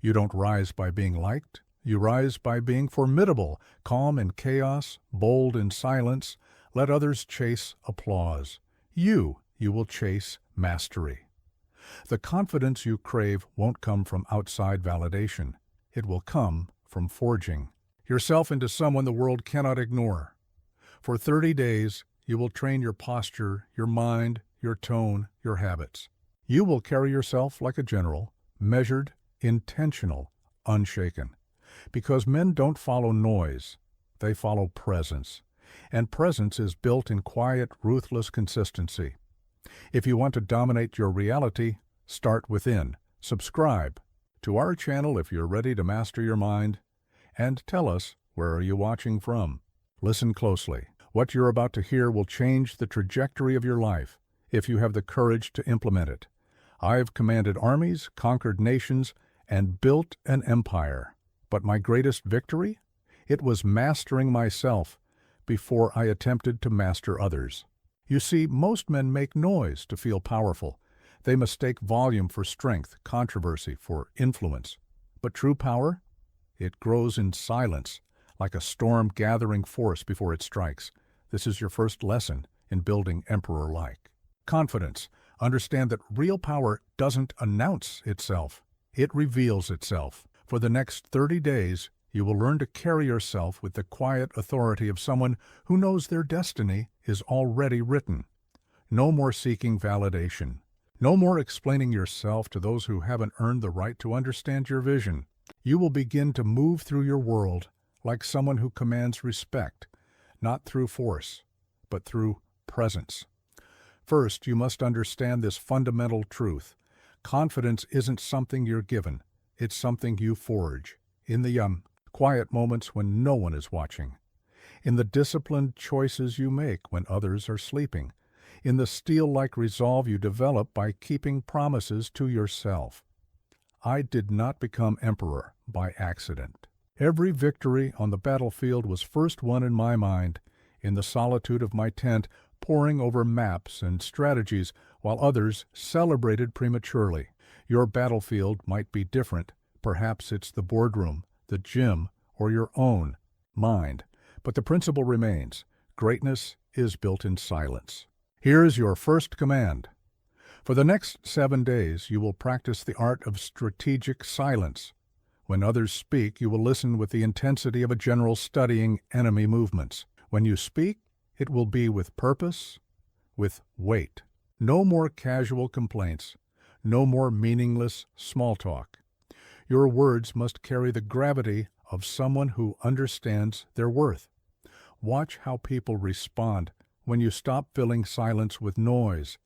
You don't rise by being liked. You rise by being formidable, calm in chaos, bold in silence. Let others chase applause. You will chase mastery. The confidence you crave won't come from outside validation. It will come from forging yourself into someone the world cannot ignore. For 30 days, you will train your posture, your mind, your tone, your habits. You will carry yourself like a general, measured, intentional, unshaken. Because men don't follow noise, they follow presence. And presence is built in quiet, ruthless consistency. If you want to dominate your reality, start within. Subscribe to our channel if you're ready to master your mind. And tell us, where are you watching from? Listen closely. What you're about to hear will change the trajectory of your life if you have the courage to implement it. I've commanded armies, conquered nations, and built an empire. But my greatest victory? It was mastering myself before I attempted to master others. You see, most men make noise to feel powerful. They mistake volume for strength, controversy for influence. But true power? It grows in silence, like a storm gathering force before it strikes. This is your first lesson in building emperor-like. Confidence. Understand that real power doesn't announce itself. It reveals itself. For the next 30 days, you will learn to carry yourself with the quiet authority of someone who knows their destiny is already written. No more seeking validation. No more explaining yourself to those who haven't earned the right to understand your vision. You will begin to move through your world like someone who commands respect, not through force, but through presence. First, you must understand this fundamental truth. Confidence isn't something you're given. It's something you forge in the quiet moments when no one is watching, in the disciplined choices you make when others are sleeping, in the steel-like resolve you develop by keeping promises to yourself. I did not become emperor by accident. Every victory on the battlefield was first won in my mind, in the solitude of my tent, poring over maps and strategies while others celebrated prematurely. Your battlefield might be different. Perhaps it's the boardroom, the gym, or your own mind. But the principle remains. Greatness is built in silence. Here's your first command. For the next 7 days, you will practice the art of strategic silence. When others speak, you will listen with the intensity of a general studying enemy movements. When you speak, it will be with purpose, with weight. No more casual complaints. No more meaningless small talk. Your words must carry the gravity of someone who understands their worth. Watch how people respond when you stop filling silence with noise.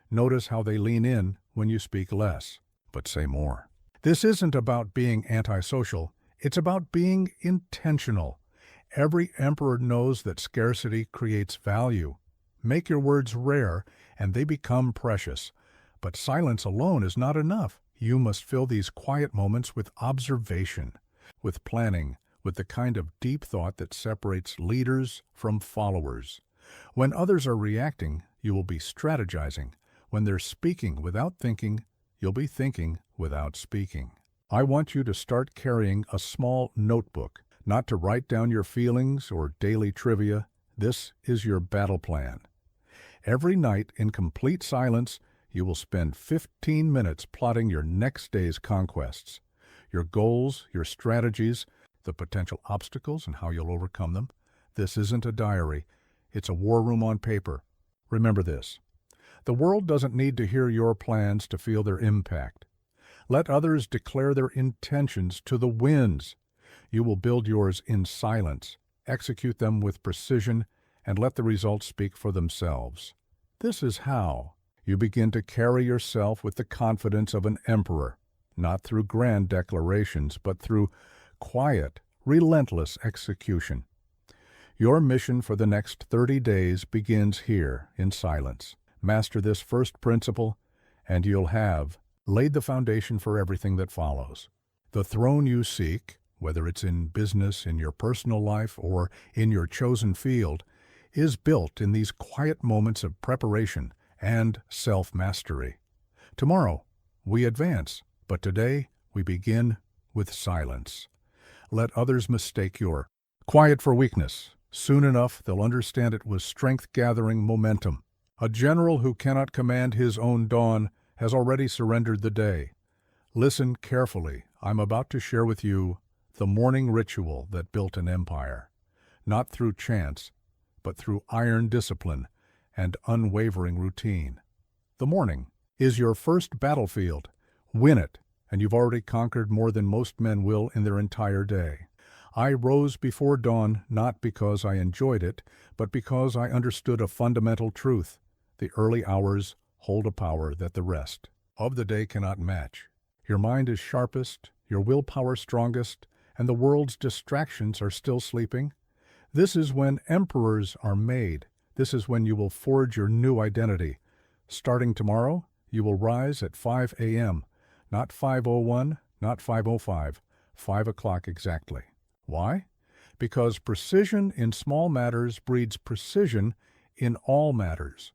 Notice how they lean in when you speak less, but say more. This isn't about being antisocial. It's about being intentional. Every emperor knows that scarcity creates value. Make your words rare, and they become precious. But silence alone is not enough. You must fill these quiet moments with observation, with planning, with the kind of deep thought that separates leaders from followers. When others are reacting, you will be strategizing. When they're speaking without thinking, you'll be thinking without speaking. I want you to start carrying a small notebook, not to write down your feelings or daily trivia. This is your battle plan. Every night, in complete silence, you will spend 15 minutes plotting your next day's conquests, your goals, your strategies, the potential obstacles and how you'll overcome them. This isn't a diary. It's a war room on paper. Remember this. The world doesn't need to hear your plans to feel their impact. Let others declare their intentions to the winds. You will build yours in silence, execute them with precision, and let the results speak for themselves. This is how you begin to carry yourself with the confidence of an emperor, not through grand declarations, but through quiet, relentless execution. Your mission for the next 30 days begins here in silence. Master this first principle, and you'll have laid the foundation for everything that follows. The throne you seek, whether it's in business, in your personal life, or in your chosen field, is built in these quiet moments of preparation and self-mastery. Tomorrow, we advance, but today we begin with silence. Let others mistake your quiet for weakness. Soon enough, they'll understand it was strength-gathering momentum. A general who cannot command his own dawn has already surrendered the day. Listen carefully. I'm about to share with you the morning ritual that built an empire, not through chance, but through iron discipline and unwavering routine. The morning is your first battlefield. Win it, and you've already conquered more than most men will in their entire day. I rose before dawn not because I enjoyed it, but because I understood a fundamental truth. The early hours hold a power that the rest of the day cannot match. Your mind is sharpest, your willpower strongest, and the world's distractions are still sleeping. This is when emperors are made. This is when you will forge your new identity. Starting tomorrow, you will rise at 5 a.m., not 5:01, not 5:05, 5 o'clock exactly. Why? Because precision in small matters breeds precision in all matters.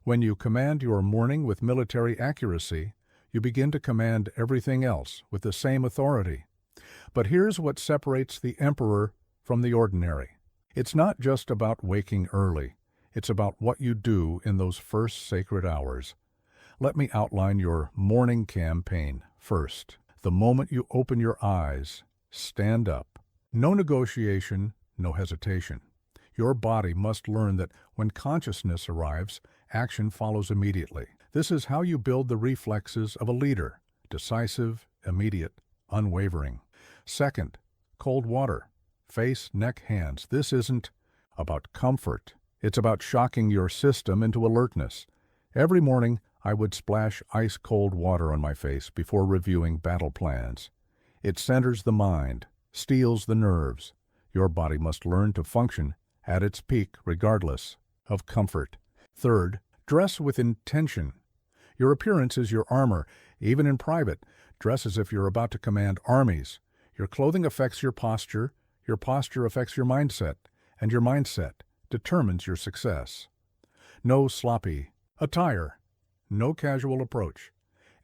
When you command your morning with military accuracy, you begin to command everything else with the same authority. But here's what separates the emperor from the ordinary. It's not just about waking early. It's about what you do in those first sacred hours. Let me outline your morning campaign. First, the moment you open your eyes, stand up. No negotiation, no hesitation. Your body must learn that when consciousness arrives, action follows immediately. This is how you build the reflexes of a leader: decisive, immediate, unwavering. Second, cold water. Face, neck, hands. This isn't about comfort. It's about shocking your system into alertness. Every morning, I would splash ice-cold water on my face before reviewing battle plans. It centers the mind, steels the nerves. Your body must learn to function at its peak regardless of comfort. Third, dress with intention. Your appearance is your armor. Even in private, dress as if you're about to command armies. Your clothing affects your posture affects your mindset, and your mindset determines your success. No sloppy attire, no casual approach.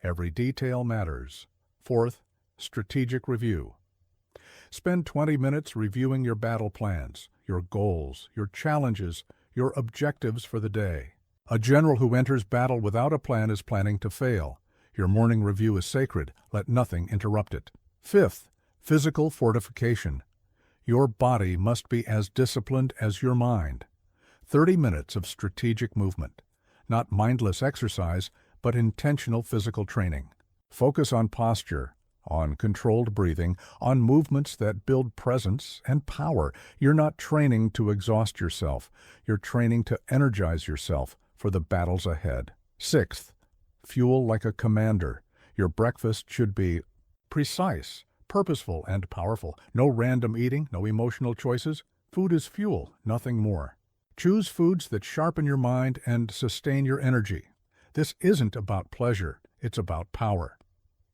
Every detail matters. Fourth, strategic review. Spend 20 minutes reviewing your battle plans, your goals, your challenges, your objectives for the day. A general who enters battle without a plan is planning to fail. Your morning review is sacred. Let nothing interrupt it. Fifth, physical fortification. Your body must be as disciplined as your mind. 30 minutes of strategic movement. Not mindless exercise, but intentional physical training. Focus on posture, on controlled breathing, on movements that build presence and power. You're not training to exhaust yourself. You're training to energize yourself for the battles ahead. Sixth, fuel like a commander. Your breakfast should be precise, purposeful, and powerful. No random eating, no emotional choices. Food is fuel, nothing more. Choose foods that sharpen your mind and sustain your energy. This isn't about pleasure, it's about power.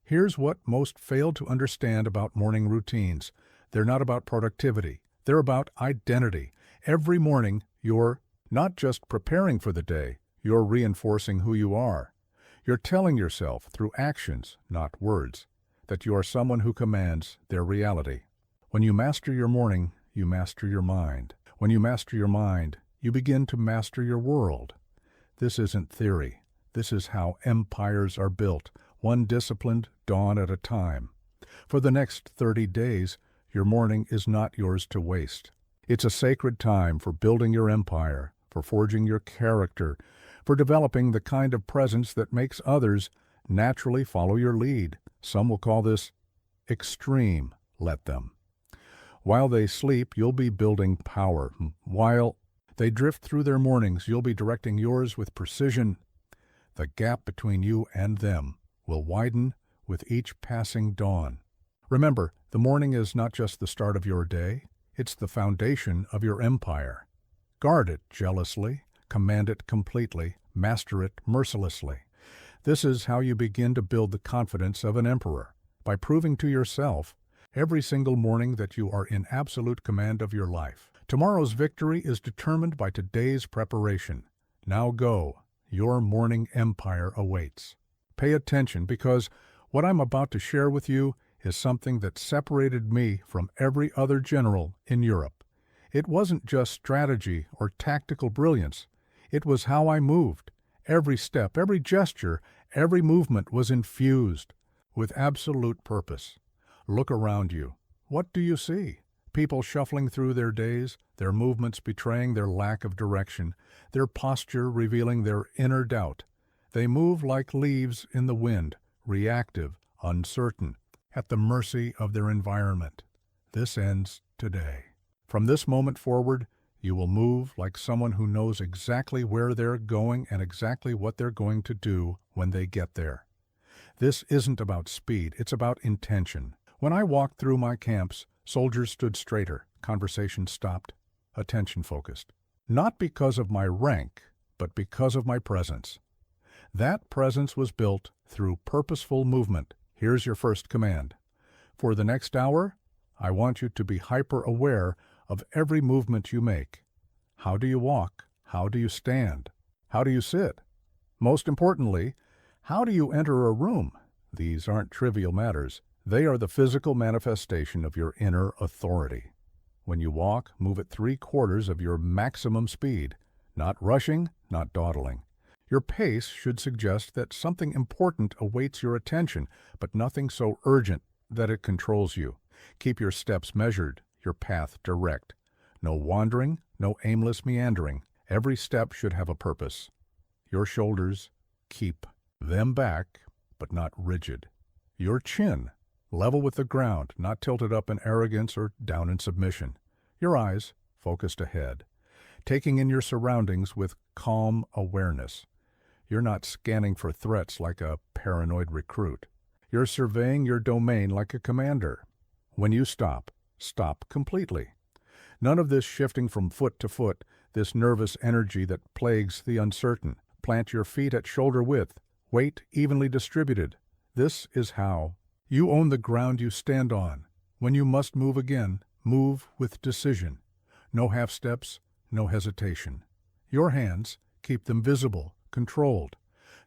Here's what most fail to understand about morning routines. They're not about productivity, they're about identity. Every morning, you're not just preparing for the day, you're reinforcing who you are. You're telling yourself through actions, not words, that you are someone who commands their reality. When you master your morning, you master your mind. When you master your mind, you begin to master your world. This isn't theory. This is how empires are built, one disciplined dawn at a time. For the next 30 days, your morning is not yours to waste. It's a sacred time for building your empire, for forging your character, for developing the kind of presence that makes others naturally follow your lead. Some will call this extreme. Let them. While they sleep, you'll be building power. While they drift through their mornings, you'll be directing yours with precision. The gap between you and them will widen with each passing dawn. Remember, the morning is not just the start of your day, it's the foundation of your empire. Guard it jealously, command it completely, master it mercilessly. This is how you begin to build the confidence of an emperor, by proving to yourself every single morning that you are in absolute command of your life. Tomorrow's victory is determined by today's preparation. Now go. Your morning empire awaits. Pay attention, because what I'm about to share with you is something that separated me from every other general in Europe. It wasn't just strategy or tactical brilliance. It was how I moved. Every step, every gesture, every movement was infused with absolute purpose. Look around you. What do you see? People shuffling through their days, their movements betraying their lack of direction, their posture revealing their inner doubt. They move like leaves in the wind, reactive, uncertain, at the mercy of their environment. This ends today. From this moment forward, you will move like someone who knows exactly where they're going and exactly what they're going to do when they get there. This isn't about speed, it's about intention. When I walked through my camps, soldiers stood straighter, conversation stopped, attention focused. Not because of my rank, but because of my presence. That presence was built through purposeful movement. Here's your first command. For the next hour, I want you to be hyper-aware of every movement you make. How do you walk? How do you stand? How do you sit? Most importantly, how do you enter a room? These aren't trivial matters. They are the physical manifestation of your inner authority. When you walk, move at 3/4 of your maximum speed, not rushing, not dawdling. Your pace should suggest that something important awaits your attention, but nothing so urgent that it controls you. Keep your steps measured, your path direct. No wandering, no aimless meandering. Every step should have a purpose. Your shoulders, keep them back, but not rigid. Your chin, level with the ground, not tilted up in arrogance or down in submission. Your eyes, focused ahead. Taking in your surroundings with calm awareness. You're not scanning for threats like a paranoid recruit. You're surveying your domain like a commander. When you stop, stop completely. None of this shifting from foot to foot, this nervous energy that plagues the uncertain. Plant your feet at shoulder width, weight evenly distributed. This is how you own the ground you stand on. When you must move again, move with decision. No half steps, no hesitation. Your hands, keep them visible, controlled.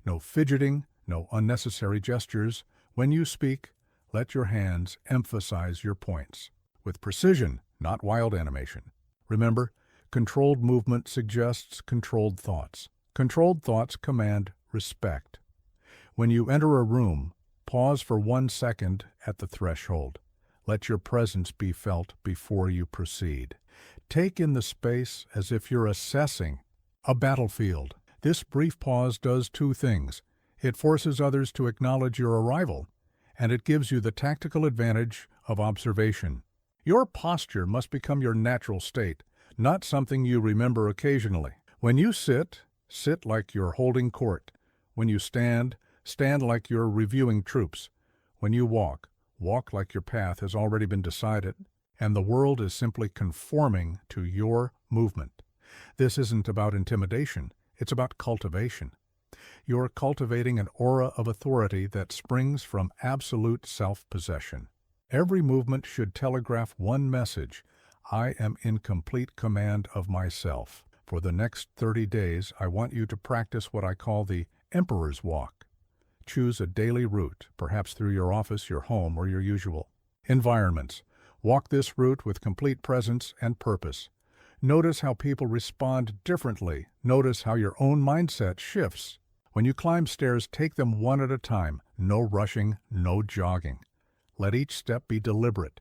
No fidgeting, no unnecessary gestures. When you speak, let your hands emphasize your points. With precision, not wild animation. Remember, controlled movement suggests controlled thoughts. Controlled thoughts command respect. When you enter a room, pause for 1 second at the threshold. Let your presence be felt before you proceed. Take in the space as if you're assessing a battlefield. This brief pause does 2 things. It forces others to acknowledge your arrival, and it gives you the tactical advantage of observation. Your posture must become your natural state, not something you remember occasionally. When you sit, sit like you're holding court. When you stand, stand like you're reviewing troops. When you walk, walk like your path has already been decided, and the world is simply conforming to your movement. This isn't about intimidation, it's about cultivation. You're cultivating an aura of authority that springs from absolute self-possession. Every movement should telegraph one message: I am in complete command of myself. For the next 30 days, I want you to practice what I call the Emperor's Walk. Choose a daily route, perhaps through your office, your home, or your usual environments. Walk this route with complete presence and purpose. Notice how people respond differently. Notice how your own mindset shifts. When you climb stairs, take them one at a time. No rushing, no jogging. Let each step be deliberate.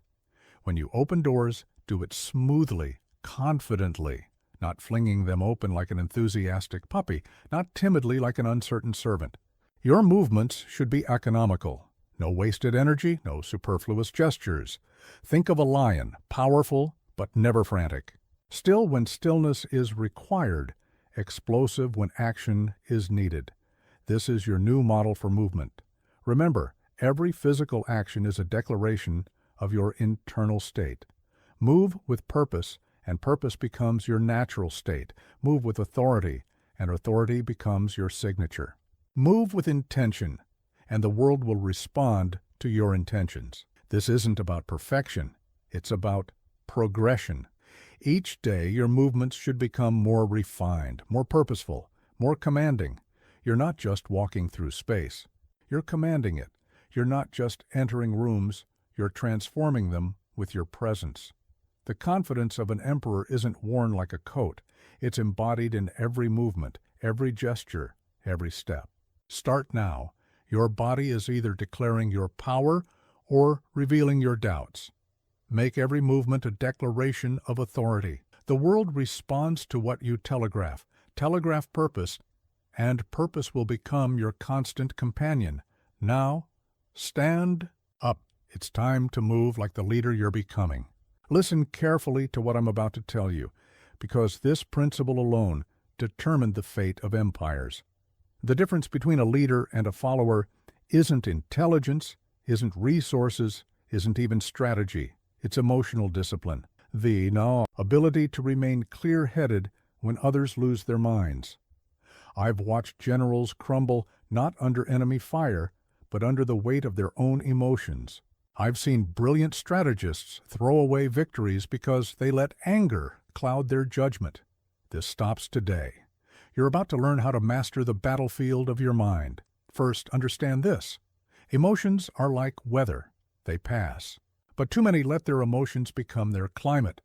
When you open doors, do it smoothly, confidently, not flinging them open like an enthusiastic puppy, not timidly like an uncertain servant. Your movements should be economical. No wasted energy, no superfluous gestures. Think of a lion, powerful but never frantic. Still when stillness is required, explosive when action is needed. This is your new model for movement. Remember, every physical action is a declaration of your internal state. Move with purpose, and purpose becomes your natural state. Move with authority, and authority becomes your signature. Move with intention, and the world will respond to your intentions. This isn't about perfection, it's about progression. Each day, your movements should become more refined, more purposeful, more commanding. You're not just walking through space. You're commanding it. You're not just entering rooms. you're transforming them with your presence. The confidence of an emperor isn't worn like a coat. It's embodied in every movement, every gesture, every step. Start now. Your body is either declaring your power or revealing your doubts. Make every movement a declaration of authority. The world responds to what you telegraph. Telegraph purpose, and purpose will become your constant companion. Now, stand up. It's time to move like the leader you're becoming. Listen carefully to what I'm about to tell you, because this principle alone determined the fate of empires. The difference between a leader and a follower isn't intelligence, isn't resources, isn't even strategy. It's emotional discipline. The ability to remain clear-headed when others lose their minds. I've watched generals crumble not under enemy fire, but under the weight of their own emotions. I've seen brilliant strategists throw away victories because they let anger cloud their judgment. This stops today. You're about to learn how to master the battlefield of your mind. First, understand this. Emotions are like weather. They pass. But too many let their emotions become their climate.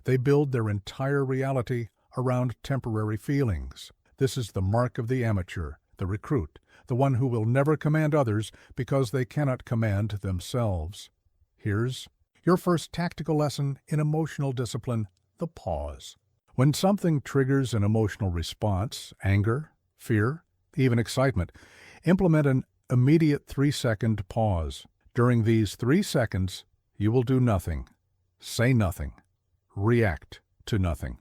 They build their entire reality around temporary feelings. This is the mark of the amateur, the recruit, the one who will never command others because they cannot command themselves. Here's your first tactical lesson in emotional discipline, the pause. When something triggers an emotional response, anger, fear, even excitement, implement an immediate 3-second pause. During these 3 seconds, you will do nothing, say nothing, react to nothing.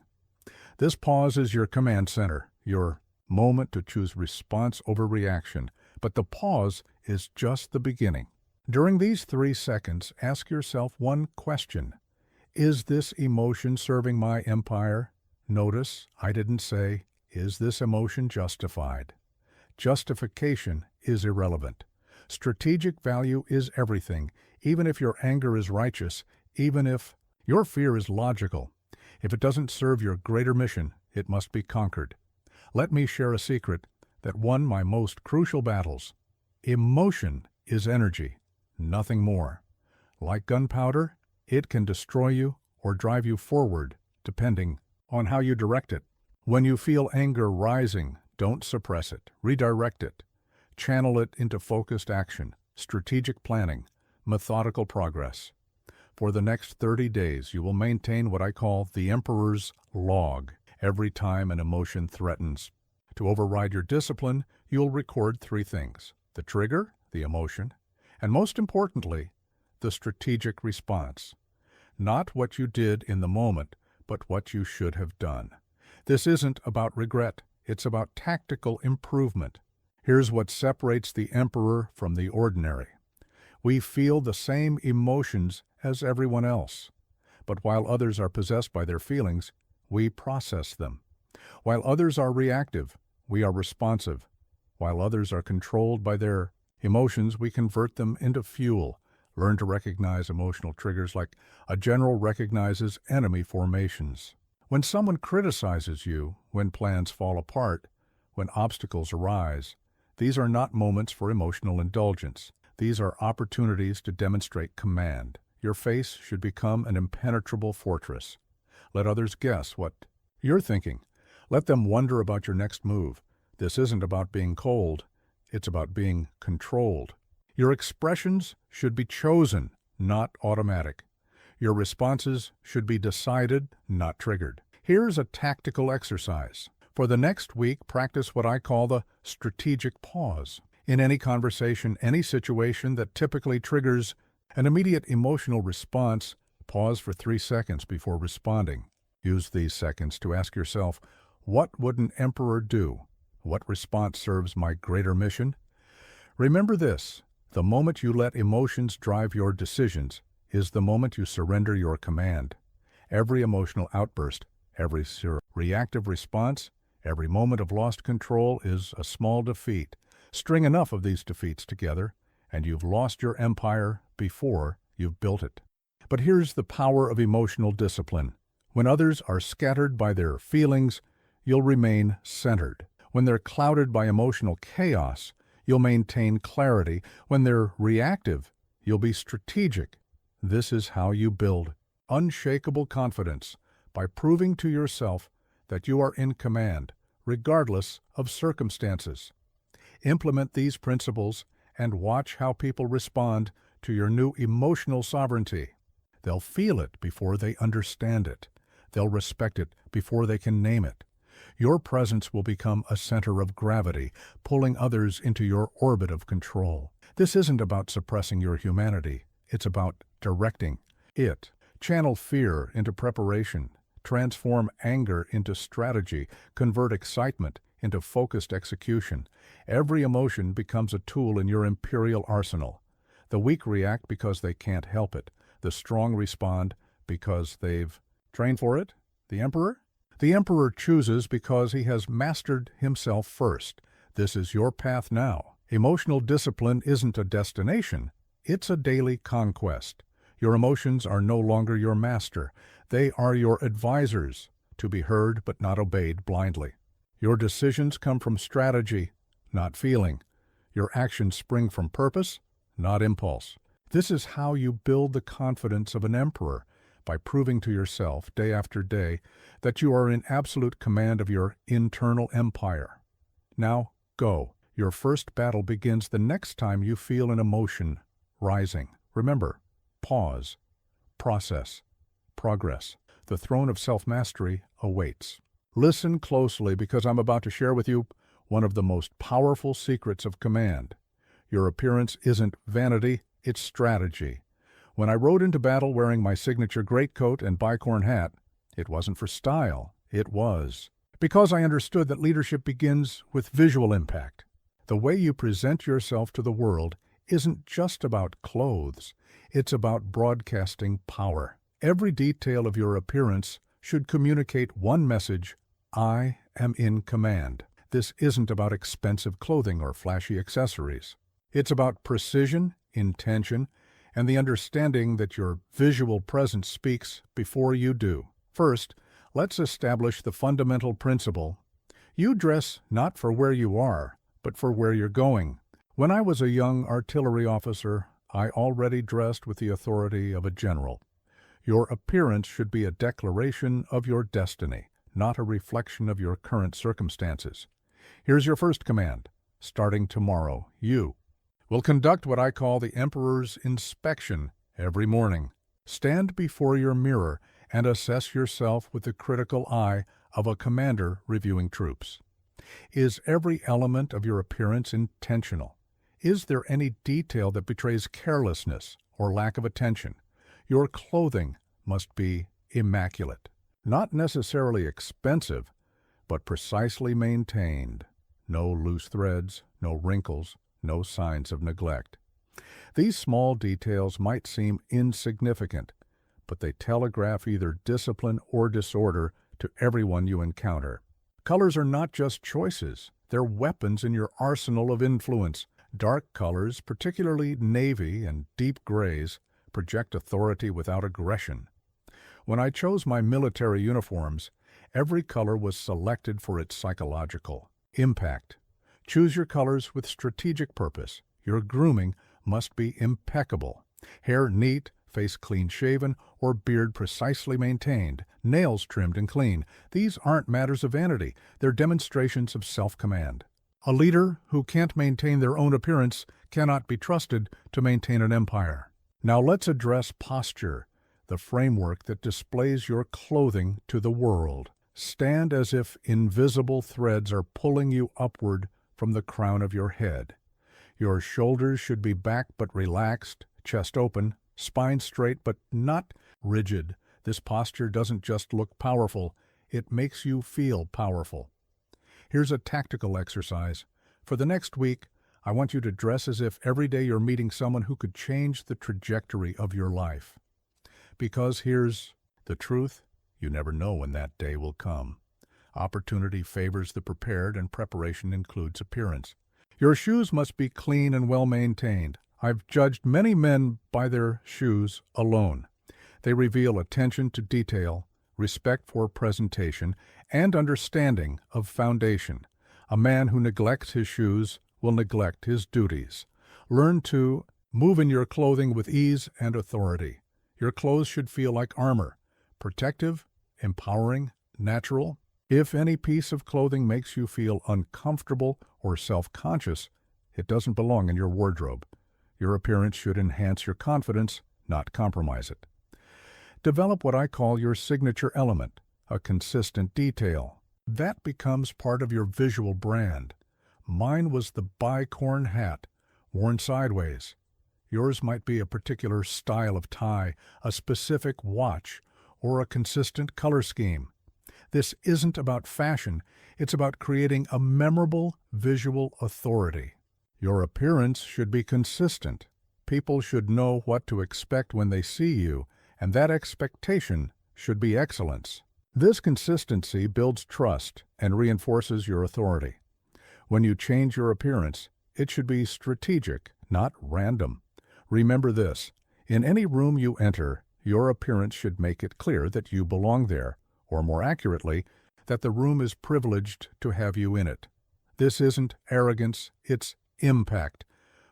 This pause is your command center, your moment to choose response over reaction, but the pause is just the beginning. During these 3 seconds, ask yourself one question. Is this emotion serving my empire? Notice, I didn't say, is this emotion justified? Justification is irrelevant. Strategic value is everything, even if your anger is righteous, even if your fear is logical. If it doesn't serve your greater mission, it must be conquered. Let me share a secret that won my most crucial battles. Emotion is energy, nothing more. Like gunpowder, it can destroy you or drive you forward, depending on how you direct it. When you feel anger rising, don't suppress it, redirect it. Channel it into focused action, strategic planning, methodical progress. For the next 30 days, you will maintain what I call the Emperor's log. Every time an emotion threatens to override your discipline, you'll record 3 things: the trigger, the emotion, and most importantly, the strategic response. Not what you did in the moment, but what you should have done. This isn't about regret, it's about tactical improvement. Here's what separates the emperor from the ordinary. We feel the same emotions as everyone else, but while others are possessed by their feelings, we process them. While others are reactive, we are responsive. While others are controlled by their emotions, we convert them into fuel. Learn to recognize emotional triggers like a general recognizes enemy formations. When someone criticizes you, when plans fall apart, when obstacles arise, these are not moments for emotional indulgence. These are opportunities to demonstrate command. Your face should become an impenetrable fortress. Let others guess what you're thinking. Let them wonder about your next move. This isn't about being cold. It's about being controlled. Your expressions should be chosen, not automatic. Your responses should be decided, not triggered. Here's a tactical exercise. For the next week, practice what I call the strategic pause. In any conversation, any situation that typically triggers an immediate emotional response, pause for 3 seconds before responding. Use these seconds to ask yourself, what would an emperor do? What response serves my greater mission? Remember this, the moment you let emotions drive your decisions is the moment you surrender your command. Every emotional outburst, every reactive response, every moment of lost control is a small defeat. String enough of these defeats together, and you've lost your empire before you've built it. But here's the power of emotional discipline. When others are scattered by their feelings, you'll remain centered. When they're clouded by emotional chaos, you'll maintain clarity. When they're reactive, you'll be strategic. This is how you build unshakable confidence, by proving to yourself that you are in command, regardless of circumstances. Implement these principles and watch how people respond to your new emotional sovereignty. They'll feel it before they understand it. They'll respect it before they can name it. Your presence will become a center of gravity, pulling others into your orbit of control. This isn't about suppressing your humanity. It's about directing it. Channel fear into preparation. Transform anger into strategy. Convert excitement into focused execution. Every emotion becomes a tool in your imperial arsenal. The weak react because they can't help it. The strong respond because they've trained for it. The emperor? The emperor chooses because he has mastered himself first. This is your path now. Emotional discipline isn't a destination. It's a daily conquest. Your emotions are no longer your master. They are your advisors, to be heard but not obeyed blindly. Your decisions come from strategy, not feeling. Your actions spring from purpose, not impulse. This is how you build the confidence of an emperor, by proving to yourself day after day that you are in absolute command of your internal empire. Now, go. Your first battle begins the next time you feel an emotion rising. Remember, pause, process, progress. The throne of self-mastery awaits. Listen closely, because I'm about to share with you one of the most powerful secrets of command. Your appearance isn't vanity, it's strategy. When I rode into battle wearing my signature greatcoat and bicorn hat, it wasn't for style, it was because I understood that leadership begins with visual impact. The way you present yourself to the world isn't just about clothes, it's about broadcasting power. Every detail of your appearance should communicate one message: I am in command. This isn't about expensive clothing or flashy accessories. It's about precision, intention, and the understanding that your visual presence speaks before you do. First, let's establish the fundamental principle. You dress not for where you are, but for where you're going. When I was a young artillery officer, I already dressed with the authority of a general. Your appearance should be a declaration of your destiny, not a reflection of your current circumstances. Here's your first command. Starting tomorrow, you will conduct what I call the Emperor's inspection every morning. Stand before your mirror and assess yourself with the critical eye of a commander reviewing troops. Is every element of your appearance intentional? Is there any detail that betrays carelessness or lack of attention? Your clothing must be immaculate, not necessarily expensive, but precisely maintained. No loose threads, no wrinkles, no signs of neglect. These small details might seem insignificant, but they telegraph either discipline or disorder to everyone you encounter. Colors are not just choices, they're weapons in your arsenal of influence. Dark colors, particularly navy and deep grays, project authority without aggression. When I chose my military uniforms, every color was selected for its psychological impact. Choose your colors with strategic purpose. Your grooming must be impeccable. Hair neat, face clean-shaven, or beard precisely maintained, nails trimmed and clean. These aren't matters of vanity. They're demonstrations of self-command. A leader who can't maintain their own appearance cannot be trusted to maintain an empire. Now let's address posture, the framework that displays your clothing to the world. Stand as if invisible threads are pulling you upward from the crown of your head. Your shoulders should be back but relaxed, chest open, spine straight but not rigid. This posture doesn't just look powerful, it makes you feel powerful. Here's a tactical exercise. For the next week, I want you to dress as if every day you're meeting someone who could change the trajectory of your life. Because here's the truth, you never know when that day will come. Opportunity favors the prepared, and preparation includes appearance. Your shoes must be clean and well-maintained. I've judged many men by their shoes alone. They reveal attention to detail, respect for presentation, and understanding of foundation. A man who neglects his shoes will neglect his duties. Learn to move in your clothing with ease and authority. Your clothes should feel like armor, protective, empowering, natural. If any piece of clothing makes you feel uncomfortable or self-conscious, it doesn't belong in your wardrobe. Your appearance should enhance your confidence, not compromise it. Develop what I call your signature element, a consistent detail. That becomes part of your visual brand. Mine was the bicorn hat, worn sideways. Yours might be a particular style of tie, a specific watch, or a consistent color scheme. This isn't about fashion, it's about creating a memorable visual authority. Your appearance should be consistent. People should know what to expect when they see you, and that expectation should be excellence. This consistency builds trust and reinforces your authority. When you change your appearance, it should be strategic, not random. Remember this, in any room you enter, your appearance should make it clear that you belong there, or more accurately, that the room is privileged to have you in it. This isn't arrogance, it's impact.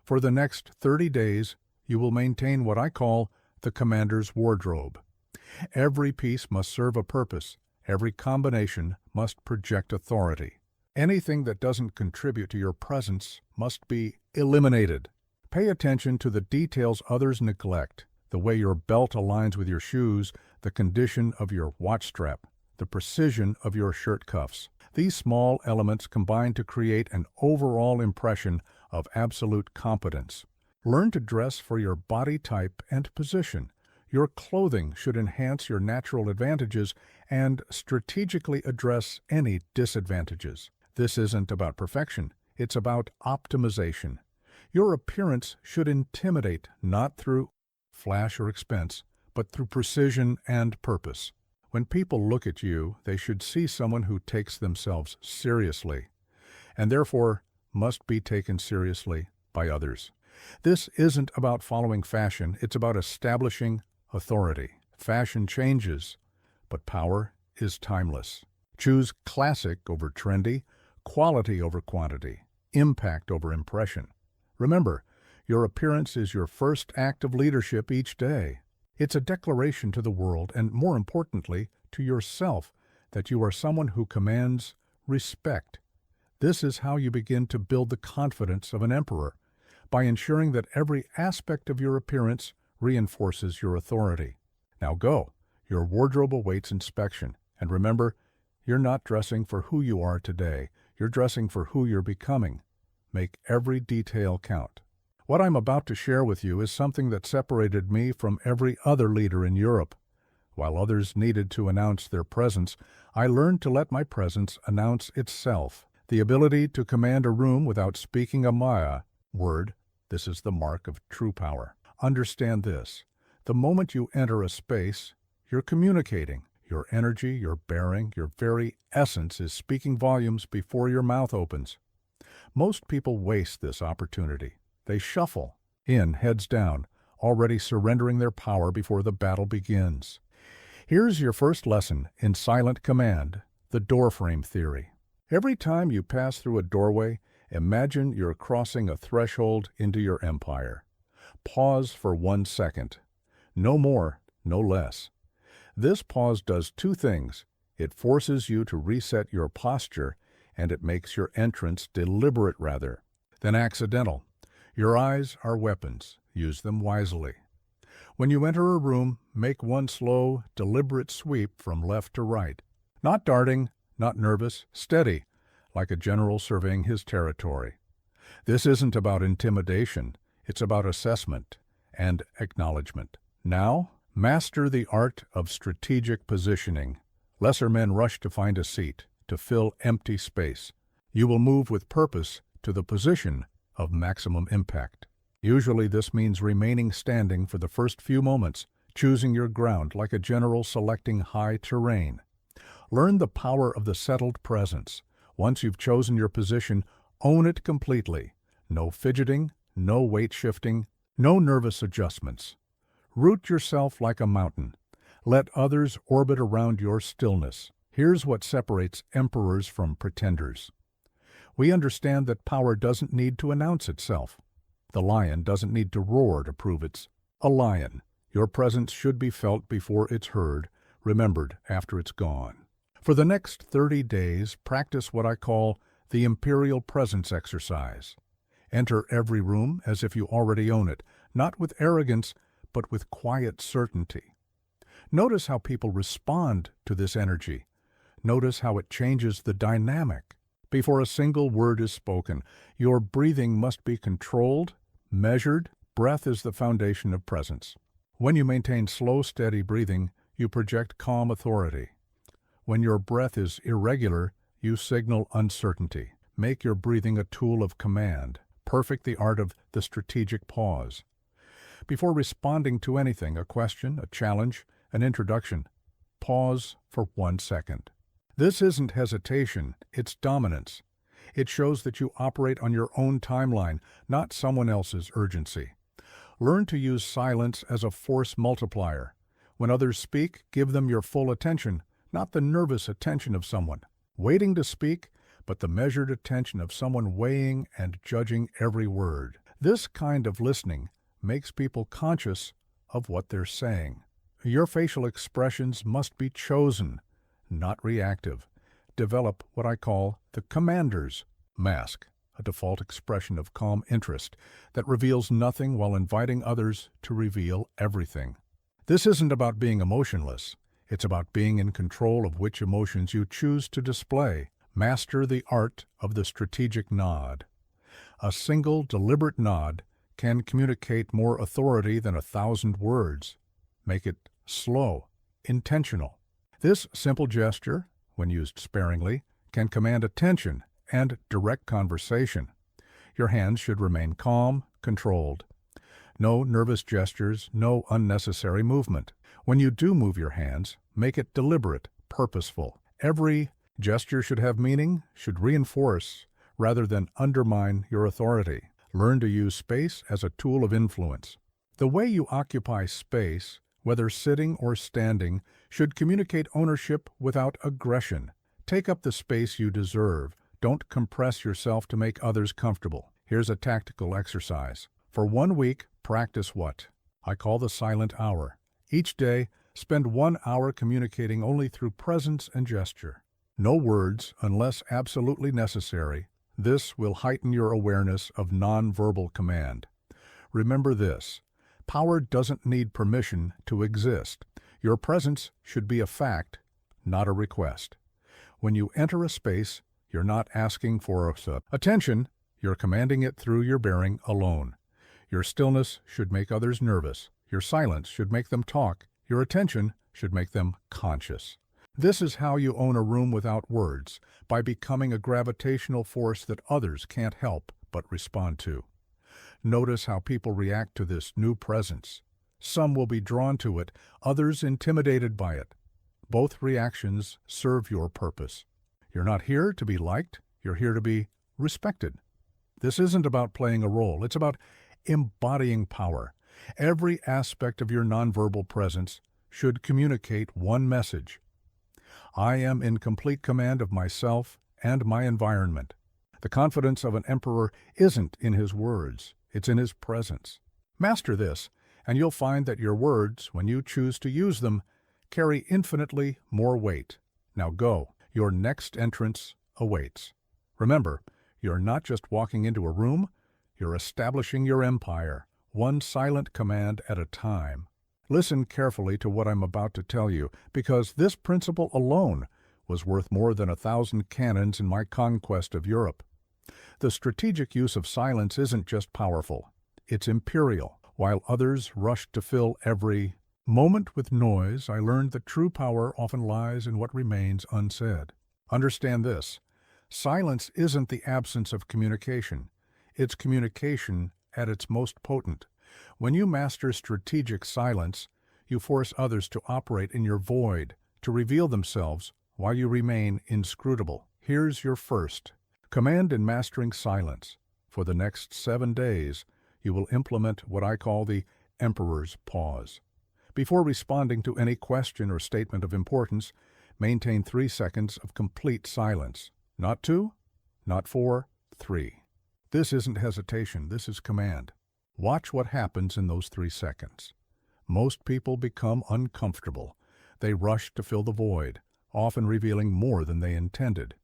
For the next 30 days, you will maintain what I call the commander's wardrobe. Every piece must serve a purpose. Every combination must project authority. Anything that doesn't contribute to your presence must be eliminated. Pay attention to the details others neglect, the way your belt aligns with your shoes, the condition of your watch strap, the precision of your shirt cuffs. These small elements combine to create an overall impression of absolute competence. Learn to dress for your body type and position. Your clothing should enhance your natural advantages and strategically address any disadvantages. This isn't about perfection, it's about optimization. Your appearance should intimidate, not through flash or expense, but through precision and purpose. When people look at you, they should see someone who takes themselves seriously, and therefore must be taken seriously by others. This isn't about following fashion, it's about establishing authority. Fashion changes, but power is timeless. Choose classic over trendy, quality over quantity, impact over impression. Remember, your appearance is your first act of leadership each day. It's a declaration to the world, and more importantly, to yourself, that you are someone who commands respect. This is how you begin to build the confidence of an emperor, by ensuring that every aspect of your appearance reinforces your authority. Now go. Your wardrobe awaits inspection. And remember, you're not dressing for who you are today. You're dressing for who you're becoming. Make every detail count. What I'm about to share with you is something that separated me from every other leader in Europe. While others needed to announce their presence, I learned to let my presence announce itself. The ability to command a room without speaking a Maya word, this is the mark of true power. Understand this. The moment you enter a space, you're communicating. Your energy, your bearing, your very essence is speaking volumes before your mouth opens. Most people waste this opportunity. They shuffle in, heads down, already surrendering their power before the battle begins. Here's your first lesson in silent command, the doorframe theory. Every time you pass through a doorway, imagine you're crossing a threshold into your empire. Pause for 1 second. No more, no less. This pause does two things. It forces you to reset your posture, and it makes your entrance deliberate rather than accidental. Your eyes are weapons. Use them wisely. When you enter a room, make one slow, deliberate sweep from left to right. Not darting, not nervous, steady, like a general surveying his territory. This isn't about intimidation. It's about assessment and acknowledgement. Now, master the art of strategic positioning. Lesser men rush to find a seat, to fill empty space. You will move with purpose to the position of maximum impact. Usually this means remaining standing for the first few moments, choosing your ground like a general selecting high terrain. Learn the power of the settled presence. Once you've chosen your position, own it completely. No fidgeting, no weight shifting, no nervous adjustments. Root yourself like a mountain. Let others orbit around your stillness. Here's what separates emperors from pretenders. We understand that power doesn't need to announce itself. The lion doesn't need to roar to prove it's a lion. Your presence should be felt before it's heard, remembered after it's gone. For the next 30 days, practice what I call the imperial presence exercise. Enter every room as if you already own it, not with arrogance, but with quiet certainty. Notice how people respond to this energy. Notice how it changes the dynamic. Before a single word is spoken, your breathing must be controlled, measured. Breath is the foundation of presence. When you maintain slow, steady breathing, you project calm authority. When your breath is irregular, you signal uncertainty. Make your breathing a tool of command. Perfect the art of the strategic pause. Before responding to anything, a question, a challenge, an introduction, pause for 1 second. This isn't hesitation, it's dominance. It shows that you operate on your own timeline, not someone else's urgency. Learn to use silence as a force multiplier. When others speak, give them your full attention, not the nervous attention of someone waiting to speak, but the measured attention of someone weighing and judging every word. This kind of listening makes people conscious of what they're saying. Your facial expressions must be chosen, not reactive. Develop what I call the commander's mask, a default expression of calm interest that reveals nothing while inviting others to reveal everything. This isn't about being emotionless. It's about being in control of which emotions you choose to display. Master the art of the strategic nod. A single, deliberate nod can communicate more authority than 1,000 words. Make it slow, intentional. This simple gesture, when used sparingly, can command attention and direct conversation. Your hands should remain calm, controlled. No nervous gestures, no unnecessary movement. When you do move your hands, make it deliberate, purposeful. Every gesture should have meaning, should reinforce, rather than undermine your authority. Learn to use space as a tool of influence. The way you occupy space, whether sitting or standing, should communicate ownership without aggression. Take up the space you deserve. Don't compress yourself to make others comfortable. Here's a tactical exercise. For 1 week, practice what I call the silent hour. Each day, spend 1 hour communicating only through presence and gesture. No words unless absolutely necessary. This will heighten your awareness of nonverbal command. Remember this: power doesn't need permission to exist. Your presence should be a fact, not a request. When you enter a space, you're not asking for attention, you're commanding it through your bearing alone. Your stillness should make others nervous. Your silence should make them talk. Your attention should make them conscious. This is how you own a room without words, by becoming a gravitational force that others can't help but respond to. Notice how people react to this new presence. Some will be drawn to it, others intimidated by it. Both reactions serve your purpose. You're not here to be liked, you're here to be respected. This isn't about playing a role, it's about embodying power. Every aspect of your nonverbal presence should communicate one message: I am in complete command of myself and my environment. The confidence of an emperor isn't in his words, it's in his presence. Master this, and you'll find that your words, when you choose to use them, carry infinitely more weight. Now go. Your next entrance awaits. Remember, you're not just walking into a room, you're establishing your empire, one silent command at a time. Listen carefully to what I'm about to tell you, because this principle alone was worth more than 1,000 cannons in my conquest of Europe. The strategic use of silence isn't just powerful, it's imperial. While others rushed to fill every moment with noise, I learned that true power often lies in what remains unsaid. Understand this: silence isn't the absence of communication. It's communication at its most potent. When you master strategic silence, you force others to operate in your void, to reveal themselves while you remain inscrutable. Here's your first command in mastering silence. For the next 7 days, you will implement what I call the Emperor's Pause. Before responding to any question or statement of importance, maintain 3 seconds of complete silence. Not 2, not 4, 3. This isn't hesitation, this is command. Watch what happens in those 3 seconds. Most people become uncomfortable. They rush to fill the void, often revealing more than they intended.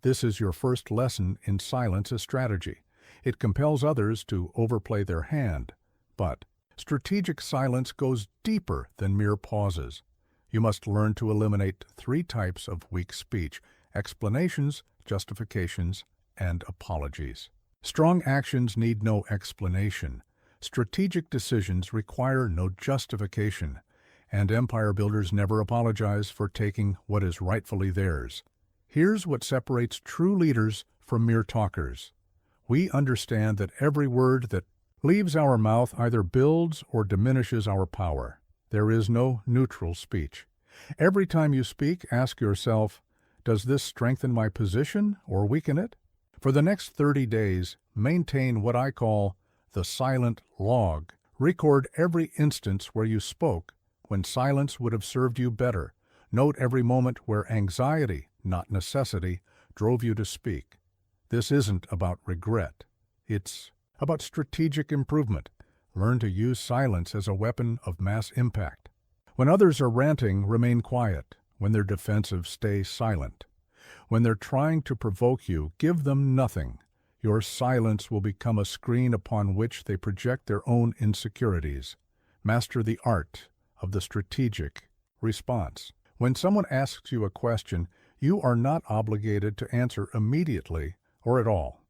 This is your first lesson in silence as strategy. It compels others to overplay their hand, but strategic silence goes deeper than mere pauses. You must learn to eliminate 3 types of weak speech: explanations, justifications, and apologies. Strong actions need no explanation. Strategic decisions require no justification, and empire builders never apologize for taking what is rightfully theirs. Here's what separates true leaders from mere talkers. We understand that every word that leaves our mouth either builds or diminishes our power. There is no neutral speech. Every time you speak, ask yourself, does this strengthen my position or weaken it? For the next 30 days, maintain what I call the silent log. Record every instance where you spoke when silence would have served you better. Note every moment where anxiety, not necessity, drove you to speak. This isn't about regret. It's about strategic improvement. Learn to use silence as a weapon of mass impact. When others are ranting, remain quiet. When they're defensive, stay silent. When they're trying to provoke you, give them nothing. Your silence will become a screen upon which they project their own insecurities. Master the art of the strategic response. When someone asks you a question, you are not obligated to answer immediately or at all.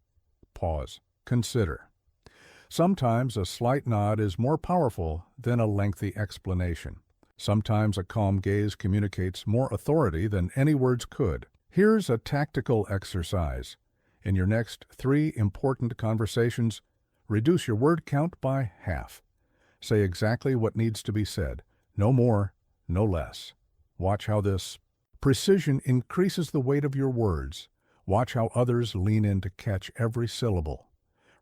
Pause. Consider. Sometimes a slight nod is more powerful than a lengthy explanation. Sometimes a calm gaze communicates more authority than any words could. Here's a tactical exercise. In your next 3 important conversations, reduce your word count by half. Say exactly what needs to be said. No more, no less. Watch how this precision increases the weight of your words. Watch how others lean in to catch every syllable.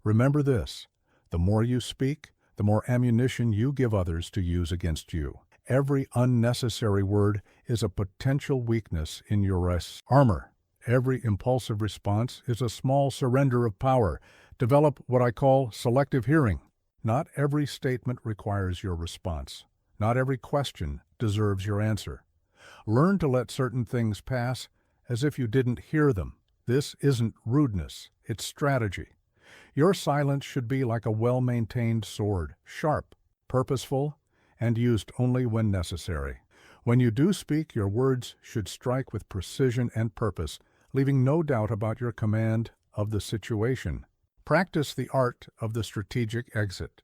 Remember this: the more you speak, the more ammunition you give others to use against you. Every unnecessary word is a potential weakness in your armor. Every impulsive response is a small surrender of power. Develop what I call selective hearing. Not every statement requires your response. Not every question deserves your answer. Learn to let certain things pass as if you didn't hear them. This isn't rudeness, it's strategy. Your silence should be like a well-maintained sword, sharp, purposeful, and used only when necessary. When you do speak, your words should strike with precision and purpose, leaving no doubt about your command of the situation. Practice the art of the strategic exit.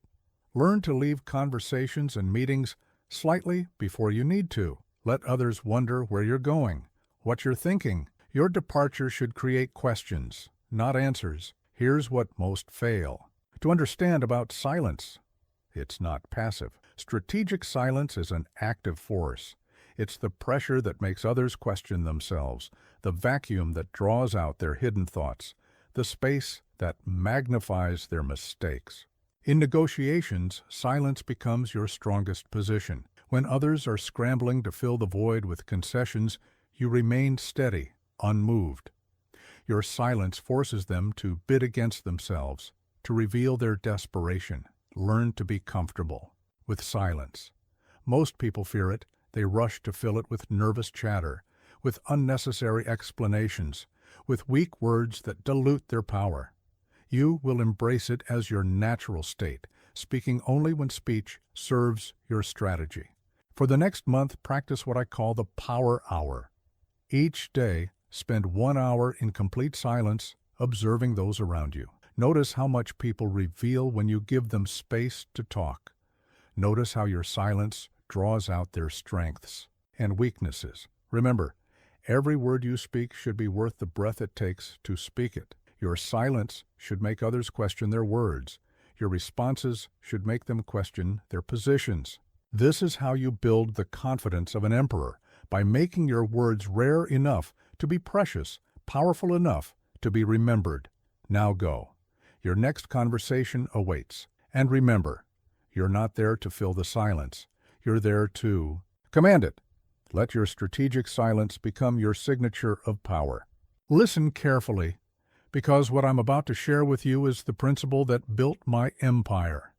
Learn to leave conversations and meetings slightly before you need to. Let others wonder where you're going, what you're thinking. Your departure should create questions, not answers. Here's what most fail to understand about silence. It's not passive. Strategic silence is an active force. It's the pressure that makes others question themselves, the vacuum that draws out their hidden thoughts, the space that magnifies their mistakes. In negotiations, silence becomes your strongest position. When others are scrambling to fill the void with concessions, you remain steady, unmoved. Your silence forces them to bid against themselves, to reveal their desperation. Learn to be comfortable with silence. Most people fear it. They rush to fill it with nervous chatter, with unnecessary explanations, with weak words that dilute their power. You will embrace it as your natural state, speaking only when speech serves your strategy. For the next month, practice what I call the power hour. Each day, spend 1 hour in complete silence, observing those around you. Notice how much people reveal when you give them space to talk. Notice how your silence draws out their strengths and weaknesses. Remember, every word you speak should be worth the breath it takes to speak it. Your silence should make others question their words. Your responses should make them question their positions. This is how you build the confidence of an emperor, by making your words rare enough to be precious, powerful enough to be remembered. Now go. Your next conversation awaits. And remember, you're not there to fill the silence. You're there to command it. Let your strategic silence become your signature of power. Listen carefully, because what I'm about to share with you is the principle that built my empire.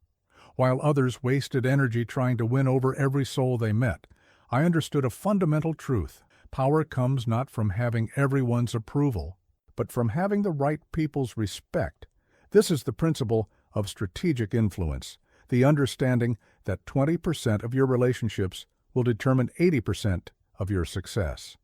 While others wasted energy trying to win over every soul they met, I understood a fundamental truth. Power comes not from having everyone's approval, but from having the right people's respect. This is the principle of strategic influence, the understanding that 20% of your relationships will determine 80% of your success.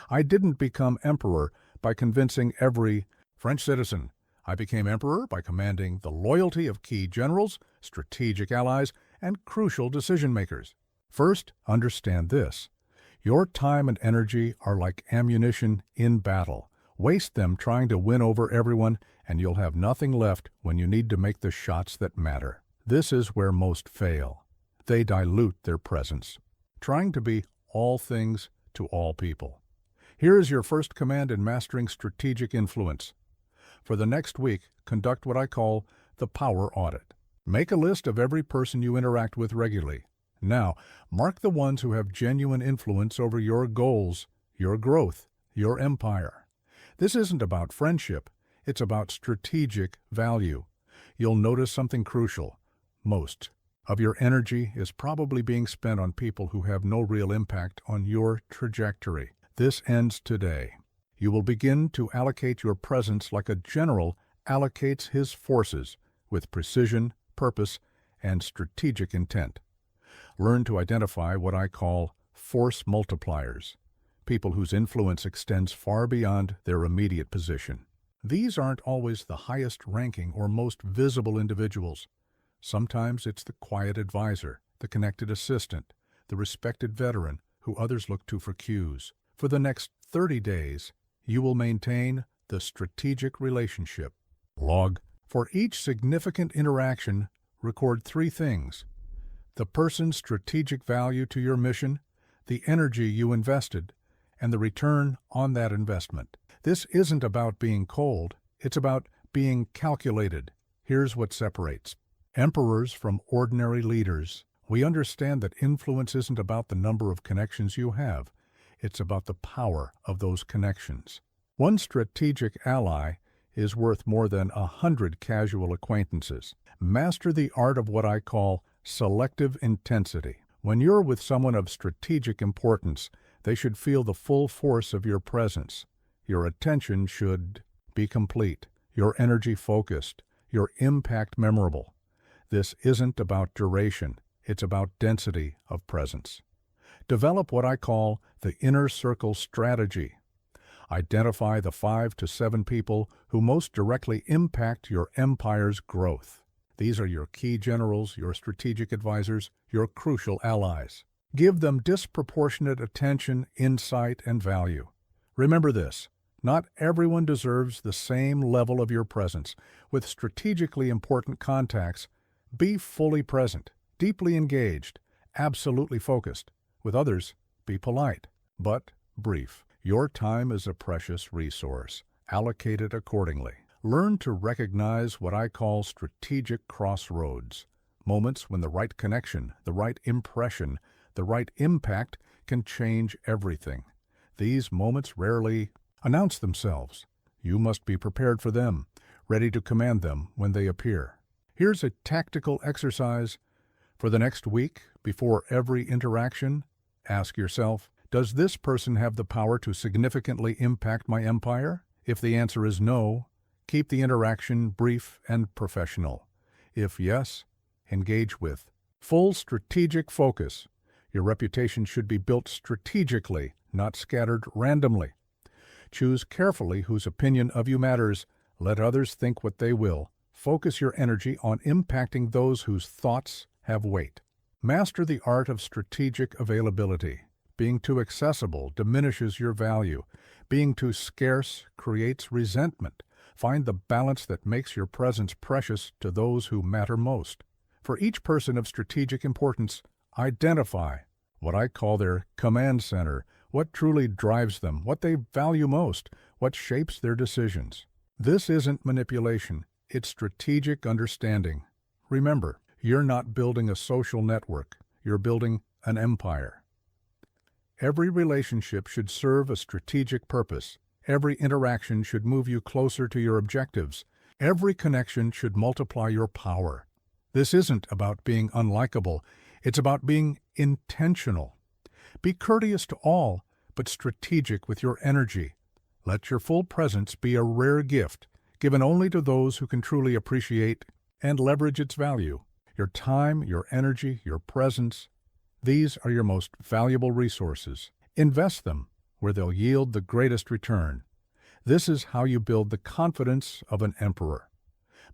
I didn't become emperor by convincing every French citizen. I became emperor by commanding the loyalty of key generals, strategic allies, and crucial decision-makers. First, understand this. Your time and energy are like ammunition in battle. Waste them trying to win over everyone, and you'll have nothing left when you need to make the shots that matter. This is where most fail. They dilute their presence, trying to be all things to all people. Here is your first command in mastering strategic influence. For the next week, conduct what I call the power audit. Make a list of every person you interact with regularly. Now, mark the ones who have genuine influence over your goals, your growth, your empire. This isn't about friendship, it's about strategic value. You'll notice something crucial. Most of your energy is probably being spent on people who have no real impact on your trajectory. This ends today. You will begin to allocate your presence like a general allocates his forces, with precision, purpose, and strategic intent. Learn to identify what I call force multipliers, people whose influence extends far beyond their immediate position. These aren't always the highest ranking or most visible individuals. Sometimes it's the quiet advisor, the connected assistant, the respected veteran who others look to for cues. For the next 30 days, you will maintain the strategic relationship log. For each significant interaction, record 3 things: the person's strategic value to your mission, the energy you invested, and the return on that investment. This isn't about being cold, it's about being calculated. Here's what separates emperors from ordinary leaders. We understand that influence isn't about the number of connections you have, it's about the power of those connections. One strategic ally is worth more than 100 casual acquaintances. Master the art of what I call selective intensity. When you're with someone of strategic importance, they should feel the full force of your presence. Your attention should be complete, your energy focused, your impact memorable. This isn't about duration, it's about density of presence. Develop what I call the inner circle strategy. Identify the 5 to 7 people who most directly impact your empire's growth. These are your key generals, your strategic advisors, your crucial allies. Give them disproportionate attention, insight, and value. Remember this, not everyone deserves the same level of your presence. With strategically important contacts, be fully present, deeply engaged, absolutely focused. With others, be polite, but brief. Your time is a precious resource. Allocate it accordingly. Learn to recognize what I call strategic crossroads, moments when the right connection, the right impression, the right impact can change everything. These moments rarely announce themselves. You must be prepared for them, ready to command them when they appear. Here's a tactical exercise. For the next week, before every interaction, ask yourself, does this person have the power to significantly impact my empire? If the answer is no, keep the interaction brief and professional. If yes, engage with full strategic focus. Your reputation should be built strategically, not scattered randomly. Choose carefully whose opinion of you matters. Let others think what they will. Focus your energy on impacting those whose thoughts have weight. Master the art of strategic availability. Being too accessible diminishes your value. Being too scarce creates resentment. Find the balance that makes your presence precious to those who matter most. For each person of strategic importance, identify what I call their command center, what truly drives them, what they value most, what shapes their decisions. This isn't manipulation, it's strategic understanding. Remember, you're not building a social network, you're building an empire. Every relationship should serve a strategic purpose. Every interaction should move you closer to your objectives. Every connection should multiply your power. This isn't about being unlikable. It's about being intentional. Be courteous to all, but strategic with your energy. Let your full presence be a rare gift, given only to those who can truly appreciate and leverage its value. Your time, your energy, your presence, these are your most valuable resources. Invest them where they'll yield the greatest return. This is how you build the confidence of an emperor,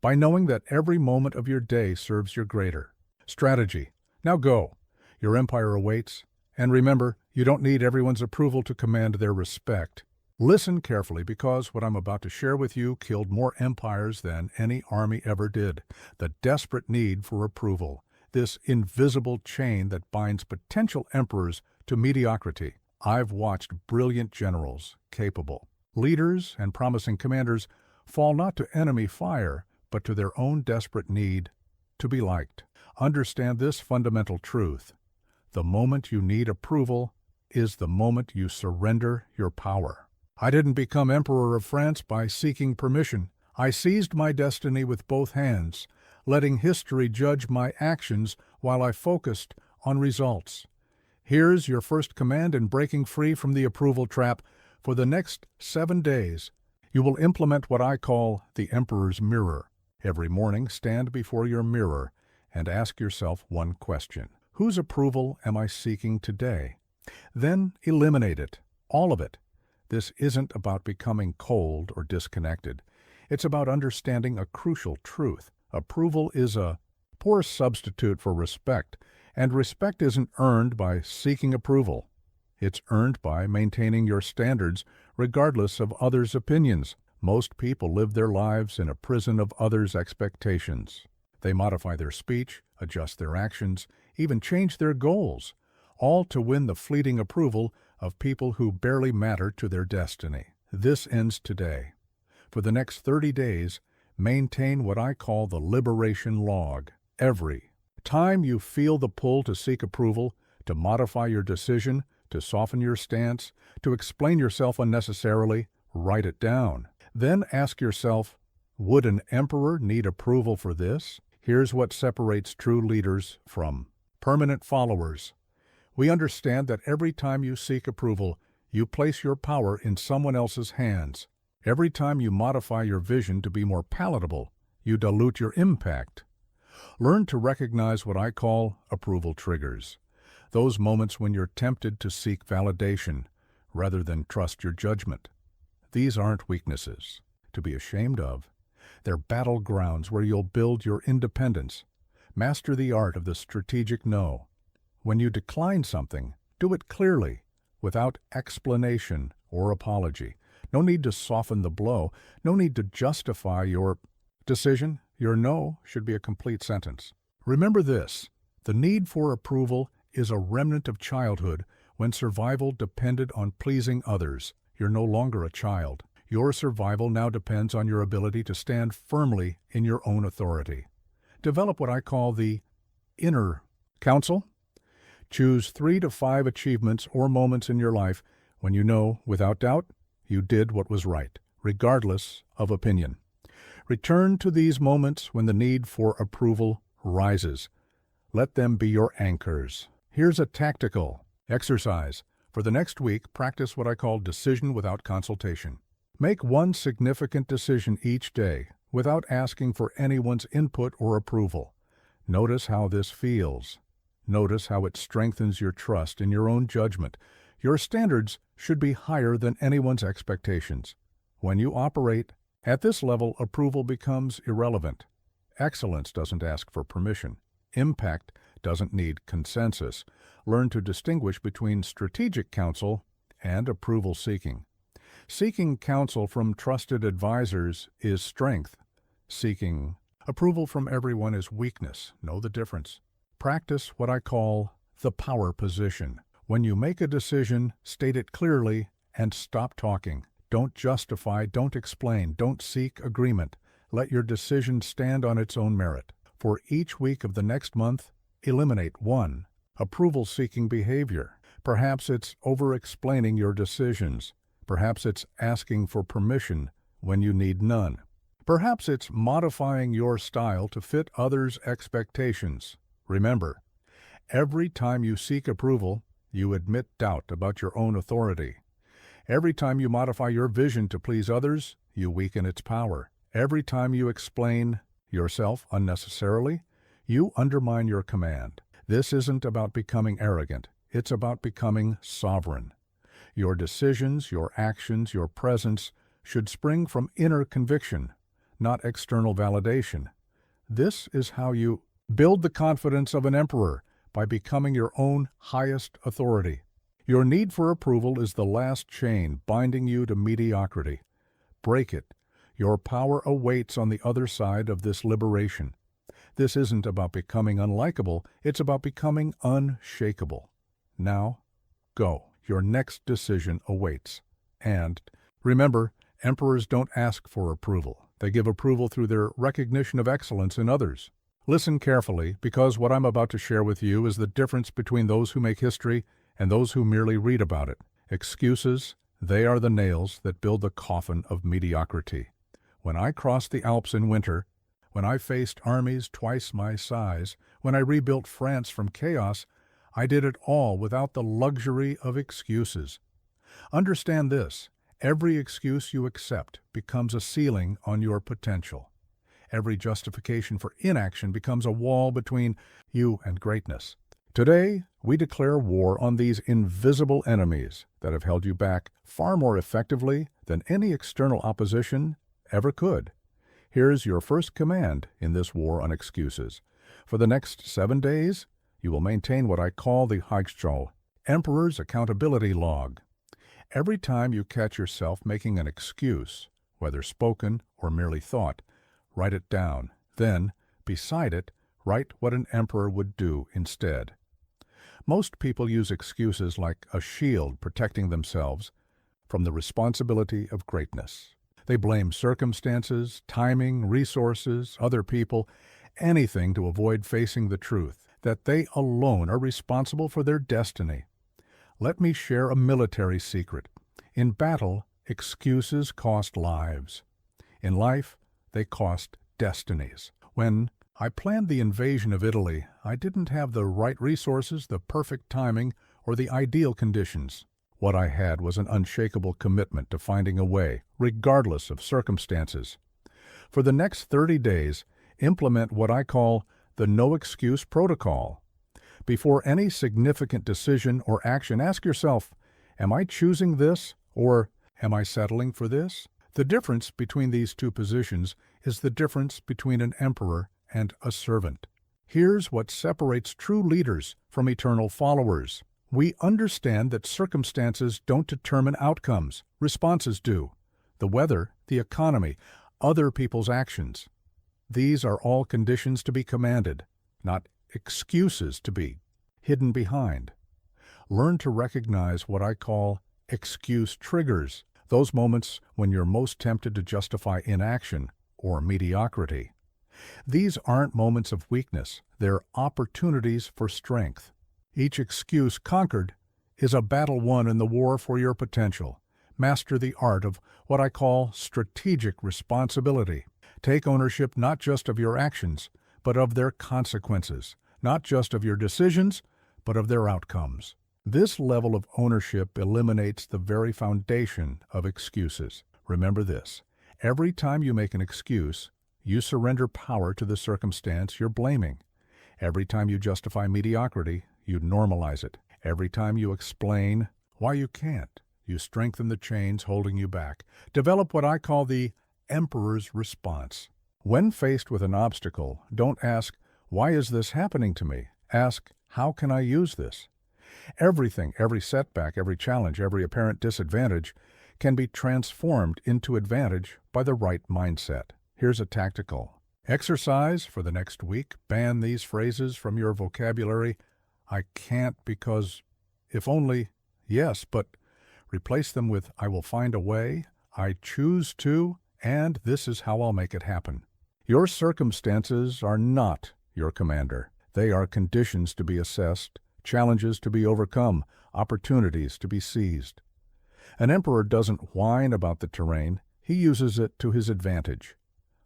by knowing that every moment of your day serves your greater strategy. Now go. Your empire awaits. And remember, you don't need everyone's approval to command their respect. Listen carefully, because what I'm about to share with you killed more empires than any army ever did. The desperate need for approval. This invisible chain that binds potential emperors to mediocrity. I've watched brilliant generals, capable leaders, and promising commanders fall not to enemy fire, but to their own desperate need to be liked. Understand this fundamental truth. The moment you need approval is the moment you surrender your power. I didn't become Emperor of France by seeking permission. I seized my destiny with both hands, letting history judge my actions while I focused on results. Here's your first command in breaking free from the approval trap. For the next 7 days, you will implement what I call the Emperor's Mirror. Every morning, stand before your mirror and ask yourself one question. Whose approval am I seeking today? Then eliminate it, all of it. This isn't about becoming cold or disconnected. It's about understanding a crucial truth. Approval is a poor substitute for respect, and respect isn't earned by seeking approval. It's earned by maintaining your standards regardless of others' opinions. Most people live their lives in a prison of others' expectations. They modify their speech, adjust their actions, even change their goals, all to win the fleeting approval of people who barely matter to their destiny. This ends today. For the next 30 days, maintain what I call the liberation log. Every time you feel the pull to seek approval, to modify your decision, to soften your stance, to explain yourself unnecessarily, write it down. Then ask yourself, would an emperor need approval for this? Here's what separates true leaders from permanent followers. We understand that every time you seek approval, you place your power in someone else's hands. Every time you modify your vision to be more palatable, you dilute your impact. Learn to recognize what I call approval triggers. Those moments when you're tempted to seek validation rather than trust your judgment. These aren't weaknesses to be ashamed of. They're battlegrounds where you'll build your independence. Master the art of the strategic no. When you decline something, do it clearly, without explanation or apology. No need to soften the blow. No need to justify your decision. Your no should be a complete sentence. Remember this: the need for approval is a remnant of childhood when survival depended on pleasing others. You're no longer a child. Your survival now depends on your ability to stand firmly in your own authority. Develop what I call the inner counsel. Choose 3 to 5 achievements or moments in your life when you know, without doubt, you did what was right, regardless of opinion. Return to these moments when the need for approval rises. Let them be your anchors. Here's a tactical exercise. For the next week, practice what I call decision without consultation. Make one significant decision each day without asking for anyone's input or approval. Notice how this feels. Notice how it strengthens your trust in your own judgment. Your standards should be higher than anyone's expectations. When you operate at this level, approval becomes irrelevant. Excellence doesn't ask for permission. Impact doesn't need consensus. Learn to distinguish between strategic counsel and approval seeking. Seeking counsel from trusted advisors is strength. Seeking approval from everyone is weakness. Know the difference. Practice what I call the power position. When you make a decision, state it clearly and stop talking. Don't justify, don't explain, don't seek agreement. Let your decision stand on its own merit. For each week of the next month, eliminate 1 approval-seeking behavior. Perhaps it's over-explaining your decisions. Perhaps it's asking for permission when you need none. Perhaps it's modifying your style to fit others' expectations. Remember, every time you seek approval, you admit doubt about your own authority. Every time you modify your vision to please others, you weaken its power. Every time you explain yourself unnecessarily, you undermine your command. This isn't about becoming arrogant. It's about becoming sovereign. Your decisions, your actions, your presence should spring from inner conviction, not external validation. This is how you build the confidence of an emperor, by becoming your own highest authority. Your need for approval is the last chain binding you to mediocrity. Break it. Your power awaits on the other side of this liberation. This isn't about becoming unlikable, it's about becoming unshakable. Now, go. Your next decision awaits. And remember, emperors don't ask for approval. They give approval through their recognition of excellence in others. Listen carefully, because what I'm about to share with you is the difference between those who make history and those who merely read about it. Excuses, they are the nails that build the coffin of mediocrity. When I crossed the Alps in winter, when I faced armies twice my size, when I rebuilt France from chaos, I did it all without the luxury of excuses. Understand this: every excuse you accept becomes a ceiling on your potential. Every justification for inaction becomes a wall between you and greatness. Today, we declare war on these invisible enemies that have held you back far more effectively than any external opposition ever could. Here's your first command in this war on excuses. For the next 7 days, you will maintain what I call the Heichschau, Emperor's Accountability Log. Every time you catch yourself making an excuse, whether spoken or merely thought, write it down. Then, beside it, write what an emperor would do instead. Most people use excuses like a shield protecting themselves from the responsibility of greatness. They blame circumstances, timing, resources, other people, anything to avoid facing the truth, that they alone are responsible for their destiny. Let me share a military secret. In battle, excuses cost lives. In life, they cost destinies. When I planned the invasion of Italy, I didn't have the right resources, the perfect timing, or the ideal conditions. What I had was an unshakable commitment to finding a way, regardless of circumstances. For the next 30 days, implement what I call the no-excuse protocol. Before any significant decision or action, ask yourself, am I choosing this, or am I settling for this? The difference between these two positions is the difference between an emperor and a servant. Here's what separates true leaders from eternal followers. We understand that circumstances don't determine outcomes. Responses do. The weather, the economy, other people's actions. These are all conditions to be commanded, not excuses to be hidden behind. Learn to recognize what I call excuse triggers, those moments when you're most tempted to justify inaction or mediocrity. These aren't moments of weakness, they're opportunities for strength. Each excuse conquered is a battle won in the war for your potential. Master the art of what I call strategic responsibility. Take ownership not just of your actions, but of their consequences, not just of your decisions, but of their outcomes. This level of ownership eliminates the very foundation of excuses. Remember this: every time you make an excuse, you surrender power to the circumstance you're blaming. Every time you justify mediocrity, you normalize it. Every time you explain why you can't, you strengthen the chains holding you back. Develop what I call the emperor's response. When faced with an obstacle, don't ask, why is this happening to me? Ask, how can I use this? Everything, every setback, every challenge, every apparent disadvantage can be transformed into advantage by the right mindset. Here's a tactical exercise for the next week. Ban these phrases from your vocabulary. I can't because, if only, yes, but replace them with I will find a way, I choose to, and this is how I'll make it happen. Your circumstances are not your commander. They are conditions to be assessed, challenges to be overcome, opportunities to be seized. An emperor doesn't whine about the terrain, he uses it to his advantage.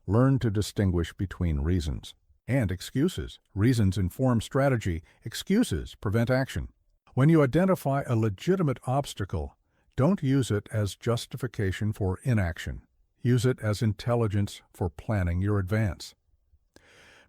Learn to distinguish between reasons and excuses. Reasons inform strategy, excuses prevent action. When you identify a legitimate obstacle, don't use it as justification for inaction. Use it as intelligence for planning your advance.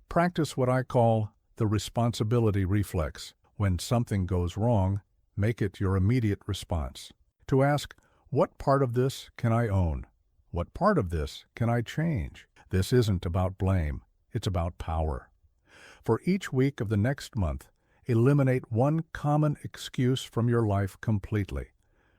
Practice what I call the responsibility reflex. When something goes wrong, make it your immediate response. To ask, what part of this can I own? What part of this can I change? This isn't about blame, it's about power. For each week of the next month, eliminate one common excuse from your life completely.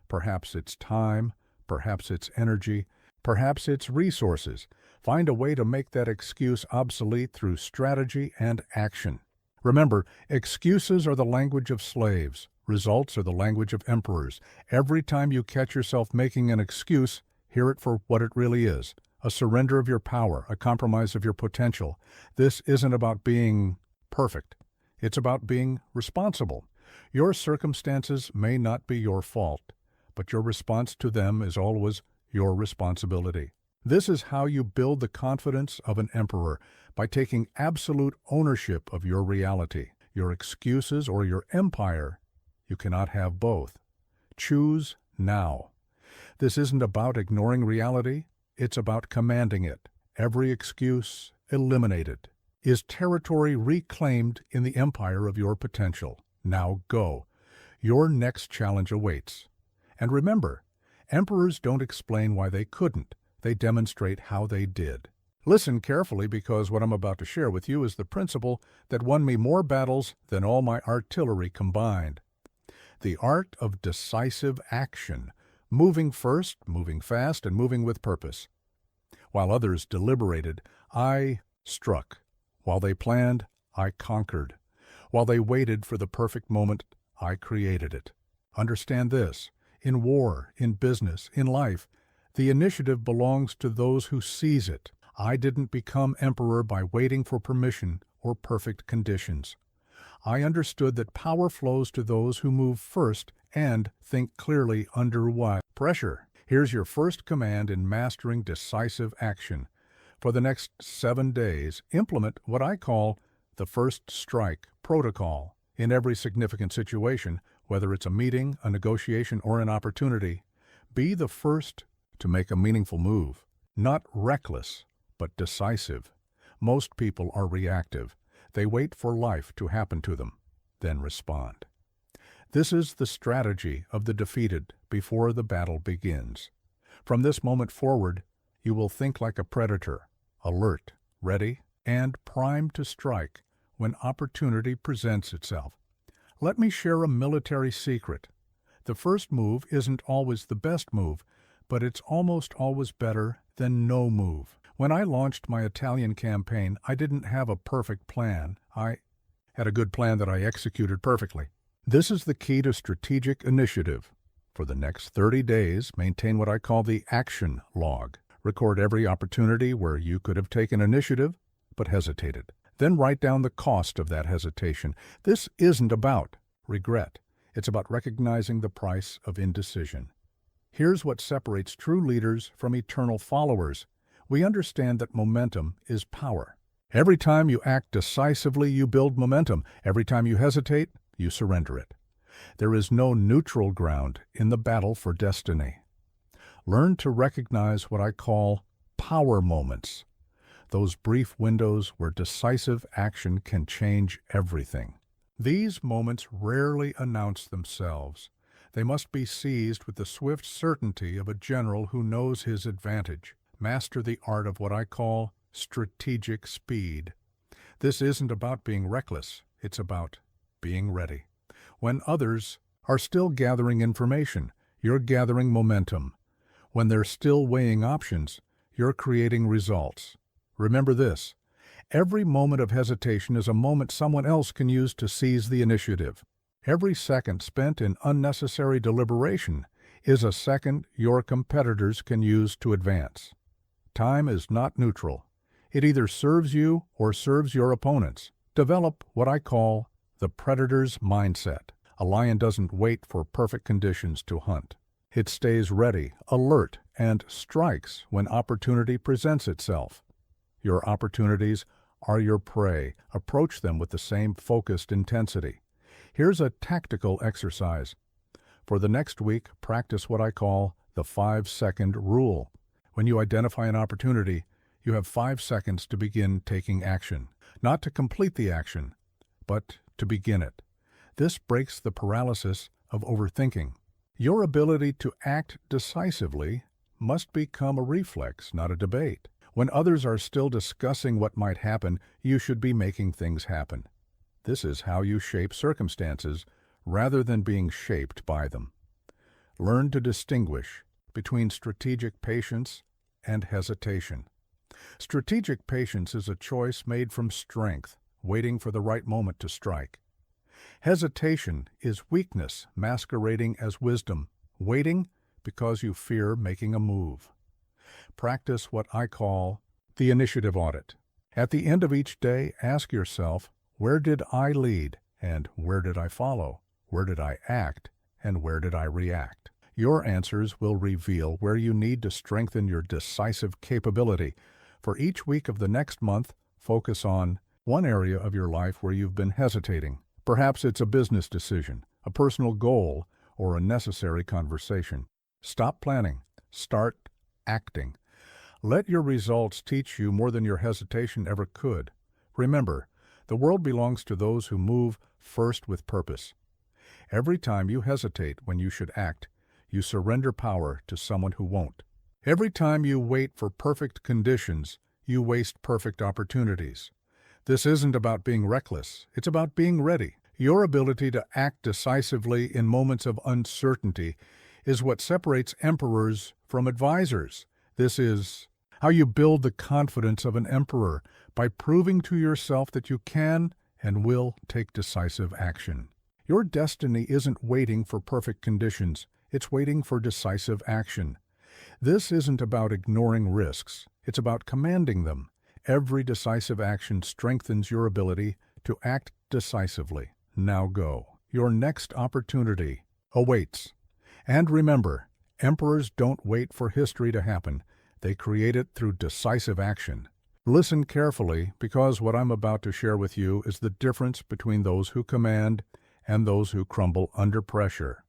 Perhaps it's time, perhaps it's energy, perhaps it's resources. Find a way to make that excuse obsolete through strategy and action. Remember, excuses are the language of slaves. Results are the language of emperors. Every time you catch yourself making an excuse, hear it for what it really is. A surrender of your power, a compromise of your potential. This isn't about being perfect. It's about being responsible. Your circumstances may not be your fault, but your response to them is always your responsibility. This is how you build the confidence of an emperor, by taking absolute ownership of your reality. Your excuses or your empire, you cannot have both. Choose now. This isn't about ignoring reality, it's about commanding it. Every excuse eliminated. Is territory reclaimed in the empire of your potential? Now go. Your next challenge awaits. And remember, emperors don't explain why they couldn't. They demonstrate how they did. Listen carefully, because what I'm about to share with you is the principle that won me more battles than all my artillery combined. The art of decisive action, moving first, moving fast, and moving with purpose. While others deliberated, I struck. While they planned, I conquered. While they waited for the perfect moment, I created it. Understand this: in war, in business, in life, the initiative belongs to those who seize it. I didn't become emperor by waiting for permission or perfect conditions. I understood that power flows to those who move first and think clearly under what? Pressure. Here's your first command in mastering decisive action. For the next 7 days, implement what I call the first strike protocol. In every significant situation, whether it's a meeting, a negotiation, or an opportunity, be the first to make a meaningful move. Not reckless, but decisive. Most people are reactive. They wait for life to happen to them, then respond. This is the strategy of the defeated before the battle begins. From this moment forward, you will think like a predator, alert, ready, and primed to strike when opportunity presents itself. Let me share a military secret. The first move isn't always the best move, but it's almost always better than no move. When I launched my Italian campaign, I didn't have a perfect plan. I had a good plan that I executed perfectly. This is the key to strategic initiative. For the next 30 days, maintain what I call the action log. Record every opportunity where you could have taken initiative but hesitated. Then write down the cost of that hesitation. This isn't about regret. It's about recognizing the price of indecision. Here's what separates true leaders from eternal followers. We understand that momentum is power. Every time you act decisively, you build momentum. Every time you hesitate, you surrender it. There is no neutral ground in the battle for destiny. Learn to recognize what I call power moments. Those brief windows where decisive action can change everything. These moments rarely announce themselves. They must be seized with the swift certainty of a general who knows his advantage. Master the art of what I call strategic speed. This isn't about being reckless. It's about being ready. When others are still gathering information, you're gathering momentum. When they're still weighing options, you're creating results. Remember this: every moment of hesitation is a moment someone else can use to seize the initiative. Every second spent in unnecessary deliberation is a second your competitors can use to advance. Time is not neutral. It either serves you or serves your opponents. Develop what I call the predator's mindset. A lion doesn't wait for perfect conditions to hunt. It stays ready, alert, and strikes when opportunity presents itself. Your opportunities are your prey. Approach them with the same focused intensity. Here's a tactical exercise. For the next week, practice what I call the 5-second rule. When you identify an opportunity, you have 5 seconds to begin taking action. Not to complete the action, but to begin it. This breaks the paralysis of overthinking. Your ability to act decisively must become a reflex, not a debate. When others are still discussing what might happen, you should be making things happen. This is how you shape circumstances rather than being shaped by them. Learn to distinguish between strategic patience and hesitation. Strategic patience is a choice made from strength, waiting for the right moment to strike. Hesitation is weakness masquerading as wisdom, waiting because you fear making a move. Practice what I call the initiative audit. At the end of each day, ask yourself, where did I lead and where did I follow? Where did I act and where did I react? Your answers will reveal where you need to strengthen your decisive capability. For each week of the next month, focus on one area of your life where you've been hesitating. Perhaps it's a business decision, a personal goal, or a necessary conversation. Stop planning. Start acting. Let your results teach you more than your hesitation ever could. Remember, the world belongs to those who move first with purpose. Every time you hesitate when you should act, you surrender power to someone who won't. Every time you wait for perfect conditions, you waste perfect opportunities. This isn't about being reckless, it's about being ready. Your ability to act decisively in moments of uncertainty is what separates emperors from advisors. This is how you build the confidence of an emperor, by proving to yourself that you can and will take decisive action. Your destiny isn't waiting for perfect conditions, it's waiting for decisive action. This isn't about ignoring risks, it's about commanding them. Every decisive action strengthens your ability to act decisively. Now go. Your next opportunity awaits. And remember, emperors don't wait for history to happen. They create it through decisive action. Listen carefully, because what I'm about to share with you is the difference between those who command and those who crumble under pressure.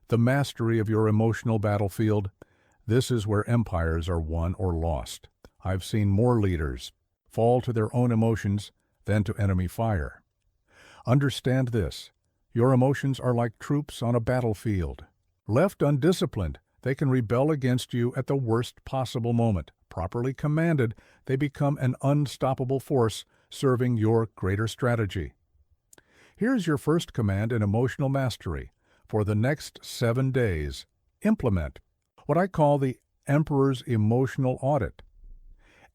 The mastery of your emotional battlefield, this is where empires are won or lost. I've seen more leaders fall to their own emotions than to enemy fire. Understand this, your emotions are like troops on a battlefield. Left undisciplined, they can rebel against you at the worst possible moment. Properly commanded, they become an unstoppable force serving your greater strategy. Here's your first command in emotional mastery. For the next 7 days, implement what I call the Emperor's emotional audit.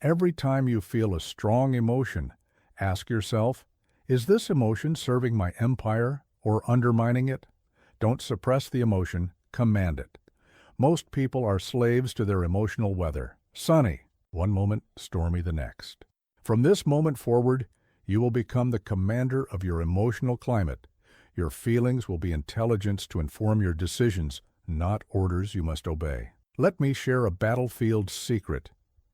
Every time you feel a strong emotion, ask yourself, is this emotion serving my empire or undermining it? Don't suppress the emotion, command it. Most people are slaves to their emotional weather. Sunny one moment, stormy the next. From this moment forward, you will become the commander of your emotional climate. Your feelings will be intelligence to inform your decisions, not orders you must obey. Let me share a battlefield secret.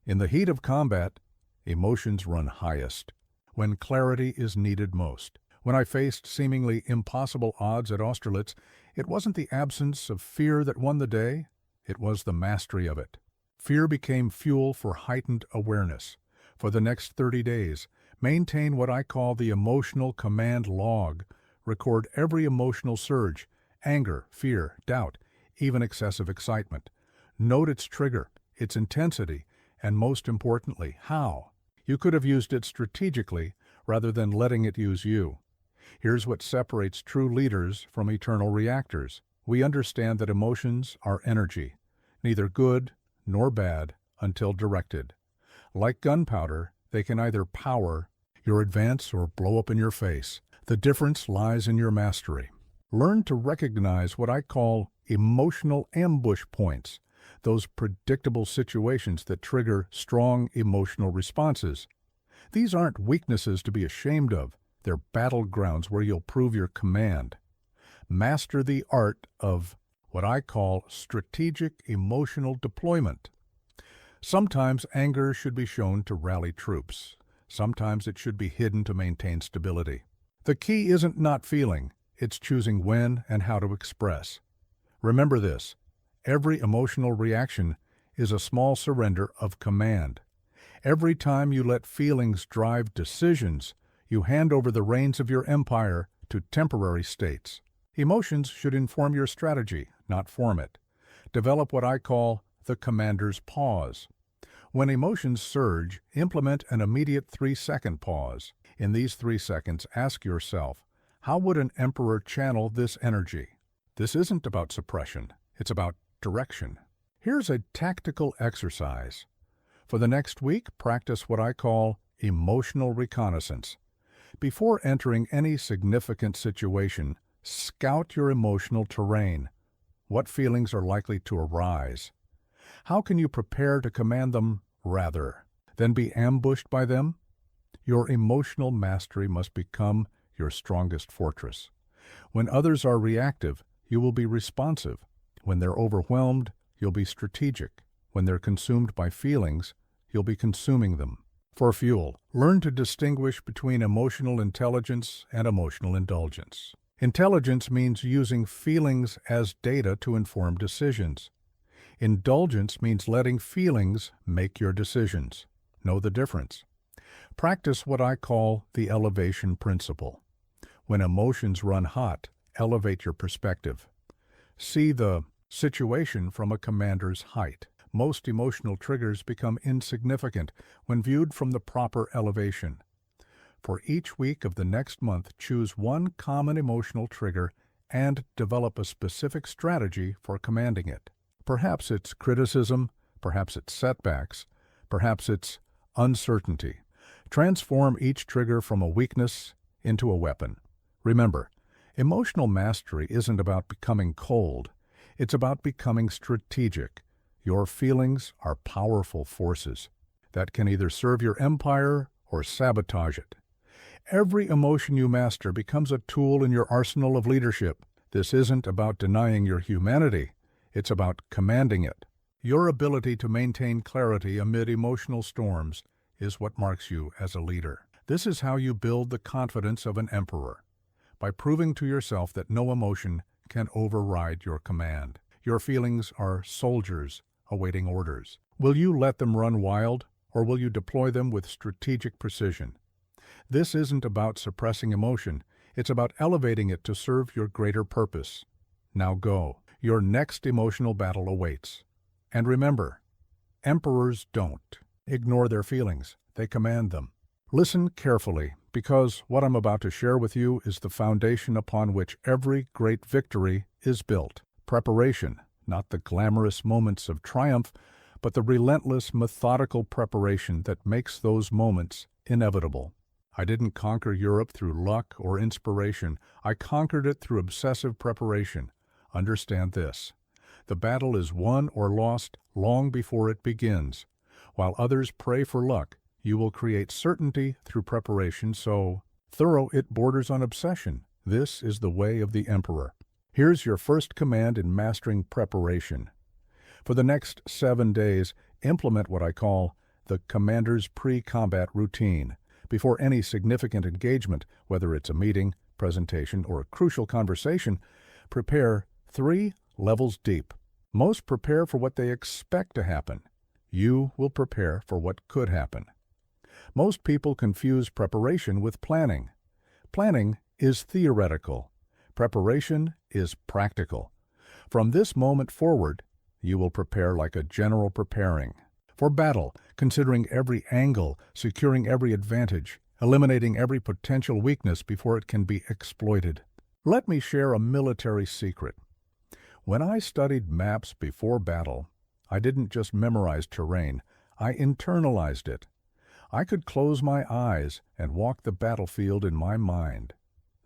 In the heat of combat, emotions run highest, when clarity is needed most. When I faced seemingly impossible odds at Austerlitz, it wasn't the absence of fear that won the day, it was the mastery of it. Fear became fuel for heightened awareness. For the next 30 days, maintain what I call the emotional command log. Record every emotional surge, anger, fear, doubt, even excessive excitement. Note its trigger, its intensity, and most importantly, how. You could have used it strategically rather than letting it use you. Here's what separates true leaders from eternal reactors. We understand that emotions are energy, neither good nor bad until directed. Like gunpowder, they can either power your advance or blow up in your face. The difference lies in your mastery. Learn to recognize what I call emotional ambush points, those predictable situations that trigger strong emotional responses. These aren't weaknesses to be ashamed of. They're battlegrounds where you'll prove your command. Master the art of what I call strategic emotional deployment. Sometimes anger should be shown to rally troops. Sometimes it should be hidden to maintain stability. The key isn't not feeling, it's choosing when and how to express. Remember this, every emotional reaction is a small surrender of command. Every time you let feelings drive decisions, you hand over the reins of your empire to temporary states. Emotions should inform your strategy, not form it. Develop what I call the commander's pause. When emotions surge, implement an immediate 3-second pause. In these 3 seconds, ask yourself, how would an emperor channel this energy? This isn't about suppression, it's about direction. Here's a tactical exercise. For the next week, practice what I call emotional reconnaissance. Before entering any significant situation, scout your emotional terrain. What feelings are likely to arise? How can you prepare to command them rather than be ambushed by them? Your emotional mastery must become your strongest fortress. When others are reactive, you will be responsive. When they're overwhelmed, you'll be strategic. When they're consumed by feelings, you'll be consuming them. For fuel, learn to distinguish between emotional intelligence and emotional indulgence. Intelligence means using feelings as data to inform decisions. Indulgence means letting feelings make your decisions. Know the difference. Practice what I call the elevation principle. When emotions run hot, elevate your perspective. See the situation from a commander's height. Most emotional triggers become insignificant when viewed from the proper elevation. For each week of the next month, choose one common emotional trigger and develop a specific strategy for commanding it. Perhaps it's criticism, perhaps it's setbacks, perhaps it's uncertainty. Transform each trigger from a weakness into a weapon. Remember, emotional mastery isn't about becoming cold. It's about becoming strategic. Your feelings are powerful forces that can either serve your empire or sabotage it. Every emotion you master becomes a tool in your arsenal of leadership. This isn't about denying your humanity. It's about commanding it. Your ability to maintain clarity amid emotional storms is what marks you as a leader. This is how you build the confidence of an emperor, by proving to yourself that no emotion can override your command. Your feelings are soldiers awaiting orders. Will you let them run wild, or will you deploy them with strategic precision? This isn't about suppressing emotion. It's about elevating it to serve your greater purpose. Now go. Your next emotional battle awaits. And remember, emperors don't ignore their feelings. They command them. Listen carefully, because what I'm about to share with you is the foundation upon which every great victory is built. Preparation, not the glamorous moments of triumph, but the relentless, methodical preparation that makes those moments inevitable. I didn't conquer Europe through luck or inspiration. I conquered it through obsessive preparation. Understand this. The battle is won or lost long before it begins. While others pray for luck, you will create certainty through preparation so thorough it borders on obsession. This is the way of the emperor. Here's your first command in mastering preparation. For the next 7 days, implement what I call the commander's pre-combat routine. Before any significant engagement, whether it's a meeting, presentation, or a crucial conversation, prepare 3 levels deep. Most prepare for what they expect to happen. You will prepare for what could happen. Most people confuse preparation with planning. Planning is theoretical. Preparation is practical. From this moment forward, you will prepare like a general preparing. For battle, considering every angle, securing every advantage, eliminating every potential weakness before it can be exploited. Let me share a military secret. When I studied maps before battle, I didn't just memorize terrain, I internalized it. I could close my eyes and walk the battlefield in my mind.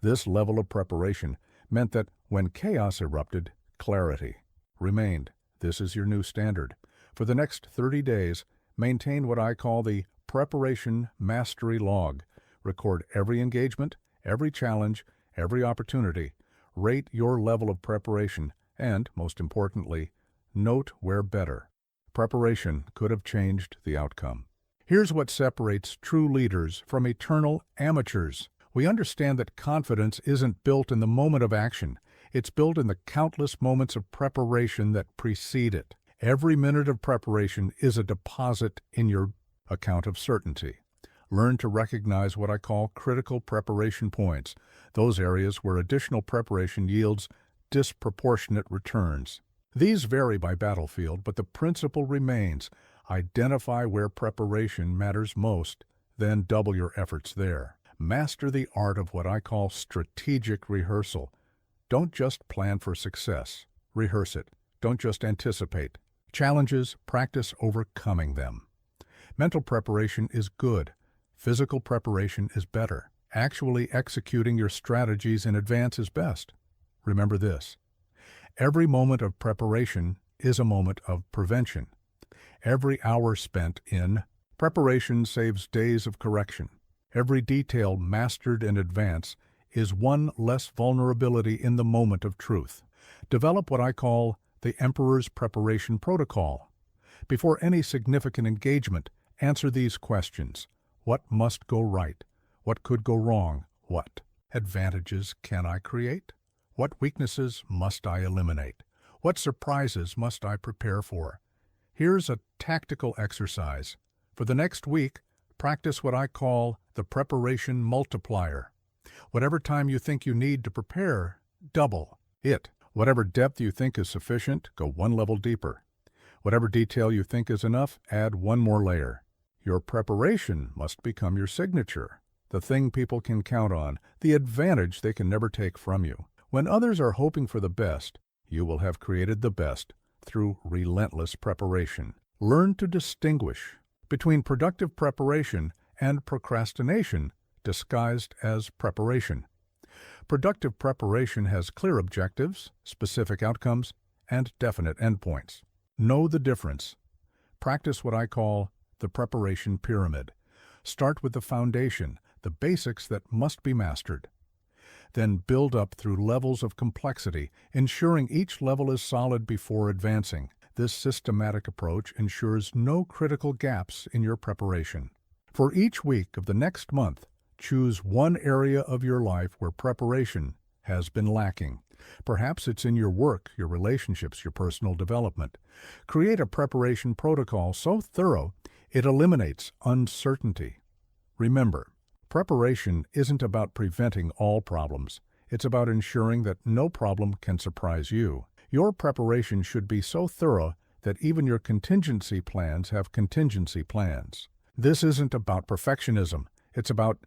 This level of preparation meant that when chaos erupted, clarity remained. This is your new standard. For the next 30 days, maintain what I call the preparation mastery log. Record every engagement, every challenge, every opportunity. Rate your level of preparation and, most importantly, note where better. preparation could have changed the outcome. Here's what separates true leaders from eternal amateurs. We understand that confidence isn't built in the moment of action. It's built in the countless moments of preparation that precede it. Every minute of preparation is a deposit in your account of certainty. Learn to recognize what I call critical preparation points, those areas where additional preparation yields disproportionate returns. These vary by battlefield, but the principle remains: identify where preparation matters most, then double your efforts there. Master the art of what I call strategic rehearsal. Don't just plan for success. Rehearse it. Don't just anticipate. Challenges, practice overcoming them. Mental preparation is good. Physical preparation is better. Actually executing your strategies in advance is best. Remember this: every moment of preparation is a moment of prevention. Every hour spent in preparation saves days of correction. Every detail mastered in advance is one less vulnerability in the moment of truth. Develop what I call the Emperor's Preparation Protocol. Before any significant engagement, answer these questions. What must go right? What could go wrong? What advantages can I create? What weaknesses must I eliminate? What surprises must I prepare for? Here's a tactical exercise. For the next week, practice what I call the preparation multiplier. Whatever time you think you need to prepare, double it. Whatever depth you think is sufficient, go one level deeper. Whatever detail you think is enough, add one more layer. Your preparation must become your signature, the thing people can count on, the advantage they can never take from you. When others are hoping for the best, you will have created the best through relentless preparation. Learn to distinguish between productive preparation and procrastination disguised as preparation. Productive preparation has clear objectives, specific outcomes, and definite endpoints. Know the difference. Practice what I call the preparation pyramid. Start with the foundation, the basics that must be mastered. Then build up through levels of complexity, ensuring each level is solid before advancing. This systematic approach ensures no critical gaps in your preparation. For each week of the next month, choose one area of your life where preparation has been lacking. Perhaps it's in your work, your relationships, your personal development. Create a preparation protocol so thorough it eliminates uncertainty. Remember, preparation isn't about preventing all problems. It's about ensuring that no problem can surprise you. Your preparation should be so thorough that even your contingency plans have contingency plans. This isn't about perfectionism. It's about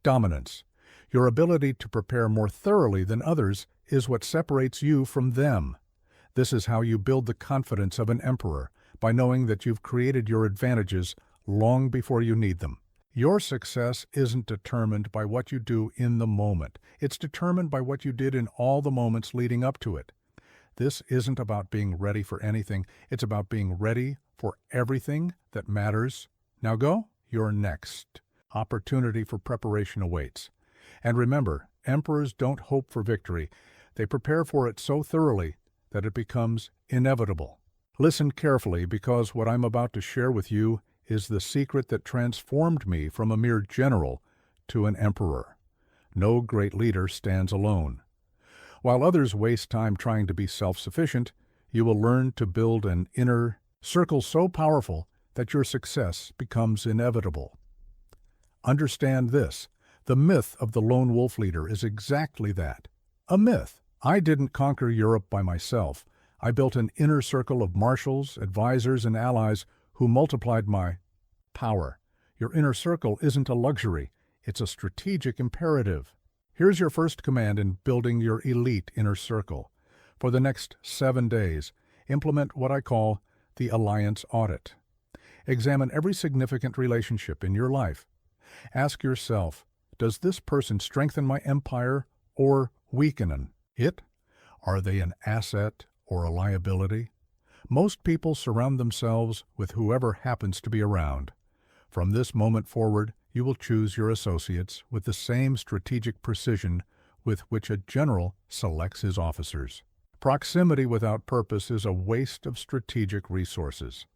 dominance. Your ability to prepare more thoroughly than others is what separates you from them. This is how you build the confidence of an emperor, by knowing that you've created your advantages long before you need them. Your success isn't determined by what you do in the moment. It's determined by what you did in all the moments leading up to it. This isn't about being ready for anything. It's about being ready for everything that matters. Now go, you're next. Opportunity for preparation awaits. And remember, emperors don't hope for victory. They prepare for it so thoroughly that it becomes inevitable. Listen carefully, because what I'm about to share with you is the secret that transformed me from a mere general to an emperor. No great leader stands alone. While others waste time trying to be self-sufficient, you will learn to build an inner circle so powerful that your success becomes inevitable. Understand this: the myth of the lone wolf leader is exactly that, a myth. I didn't conquer Europe by myself. I built an inner circle of marshals, advisors, and allies who multiplied my power. Your inner circle isn't a luxury. It's a strategic imperative. Here's your first command in building your elite inner circle. For the next 7 days, implement what I call the alliance audit. Examine every significant relationship in your life. Ask yourself, does this person strengthen my empire or weaken it? Are they an asset or a liability? Most people surround themselves with whoever happens to be around. From this moment forward, you will choose your associates with the same strategic precision with which a general selects his officers. Proximity without purpose is a waste of strategic resources.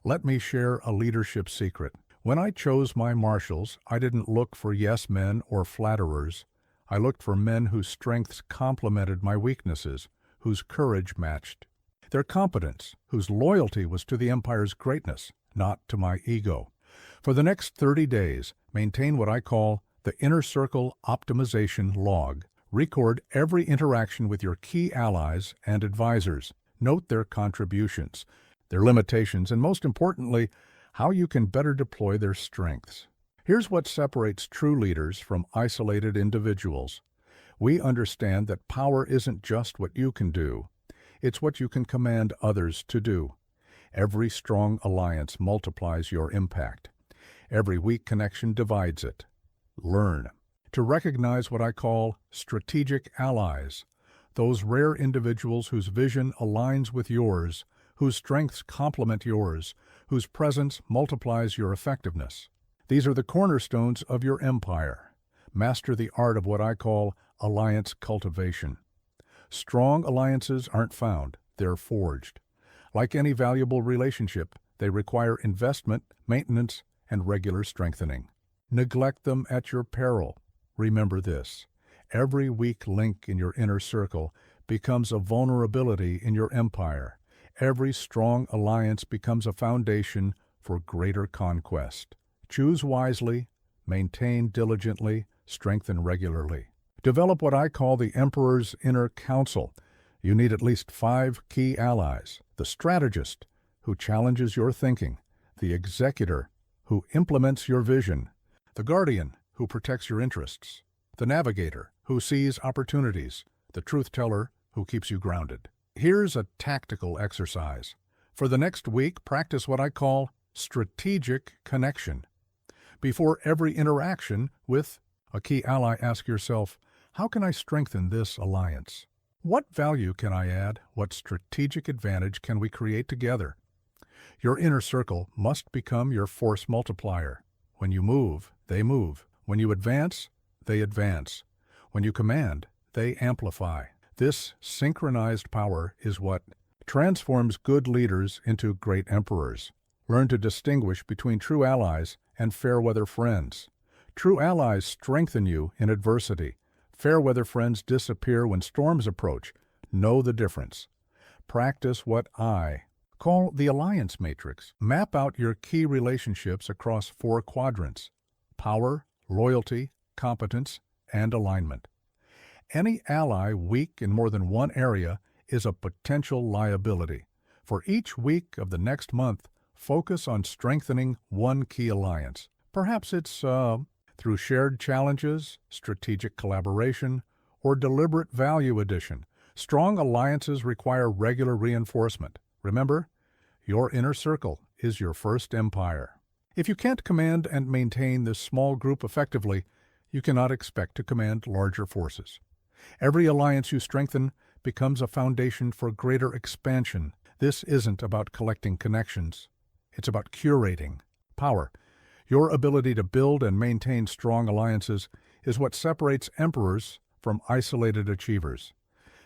Let me share a leadership secret. When I chose my marshals, I didn't look for yes men or flatterers. I looked for men whose strengths complemented my weaknesses, whose courage matched their competence, whose loyalty was to the empire's greatness, not to my ego. For the next 30 days, maintain what I call the Inner Circle Optimization Log. Record every interaction with your key allies and advisors. Note their contributions, their limitations, and most importantly, how you can better deploy their strengths. Here's what separates true leaders from isolated individuals. We understand that power isn't just what you can do. It's what you can command others to do. Every strong alliance multiplies your impact. Every weak connection divides it. Learn to recognize what I call strategic allies, those rare individuals whose vision aligns with yours, whose strengths complement yours, whose presence multiplies your effectiveness. These are the cornerstones of your empire. Master the art of what I call alliance cultivation. Strong alliances aren't found, they're forged. Like any valuable relationship, they require investment, maintenance, and regular strengthening. Neglect them at your peril. Remember this: every weak link in your inner circle becomes a vulnerability in your empire. Every strong alliance becomes a foundation for greater conquest. Choose wisely, maintain diligently, strengthen regularly. Develop what I call the Emperor's Inner Council. You need at least 5 key allies: the strategist, who challenges your thinking; the executor, who implements your vision; the guardian, who protects your interests; the navigator, who sees opportunities; the truth-teller, who keeps you grounded. Here's a tactical exercise. For the next week, practice what I call strategic connection. Before every interaction with a key ally, ask yourself, how can I strengthen this alliance? What value can I add? What strategic advantage can we create together? Your inner circle must become your force multiplier. When you move, they move. When you advance, they advance. When you command, they amplify. This synchronized power is what transforms good leaders into great emperors. Learn to distinguish between true allies and fair-weather friends. True allies strengthen you in adversity. Fair-weather friends disappear when storms approach. Know the difference. Practice what I call the alliance matrix. Map out your key relationships across 4 quadrants: power, loyalty, competence, and alignment. Any ally weak in more than one area is a potential liability. For each week of the next month, focus on strengthening one key alliance. Perhaps it's through shared challenges, strategic collaboration, or deliberate value addition. Strong alliances require regular reinforcement. Remember, your inner circle is your first empire. If you can't command and maintain this small group effectively, you cannot expect to command larger forces. Every alliance you strengthen becomes a foundation for greater expansion. This isn't about collecting connections. It's about curating power. Your ability to build and maintain strong alliances is what separates emperors from isolated achievers.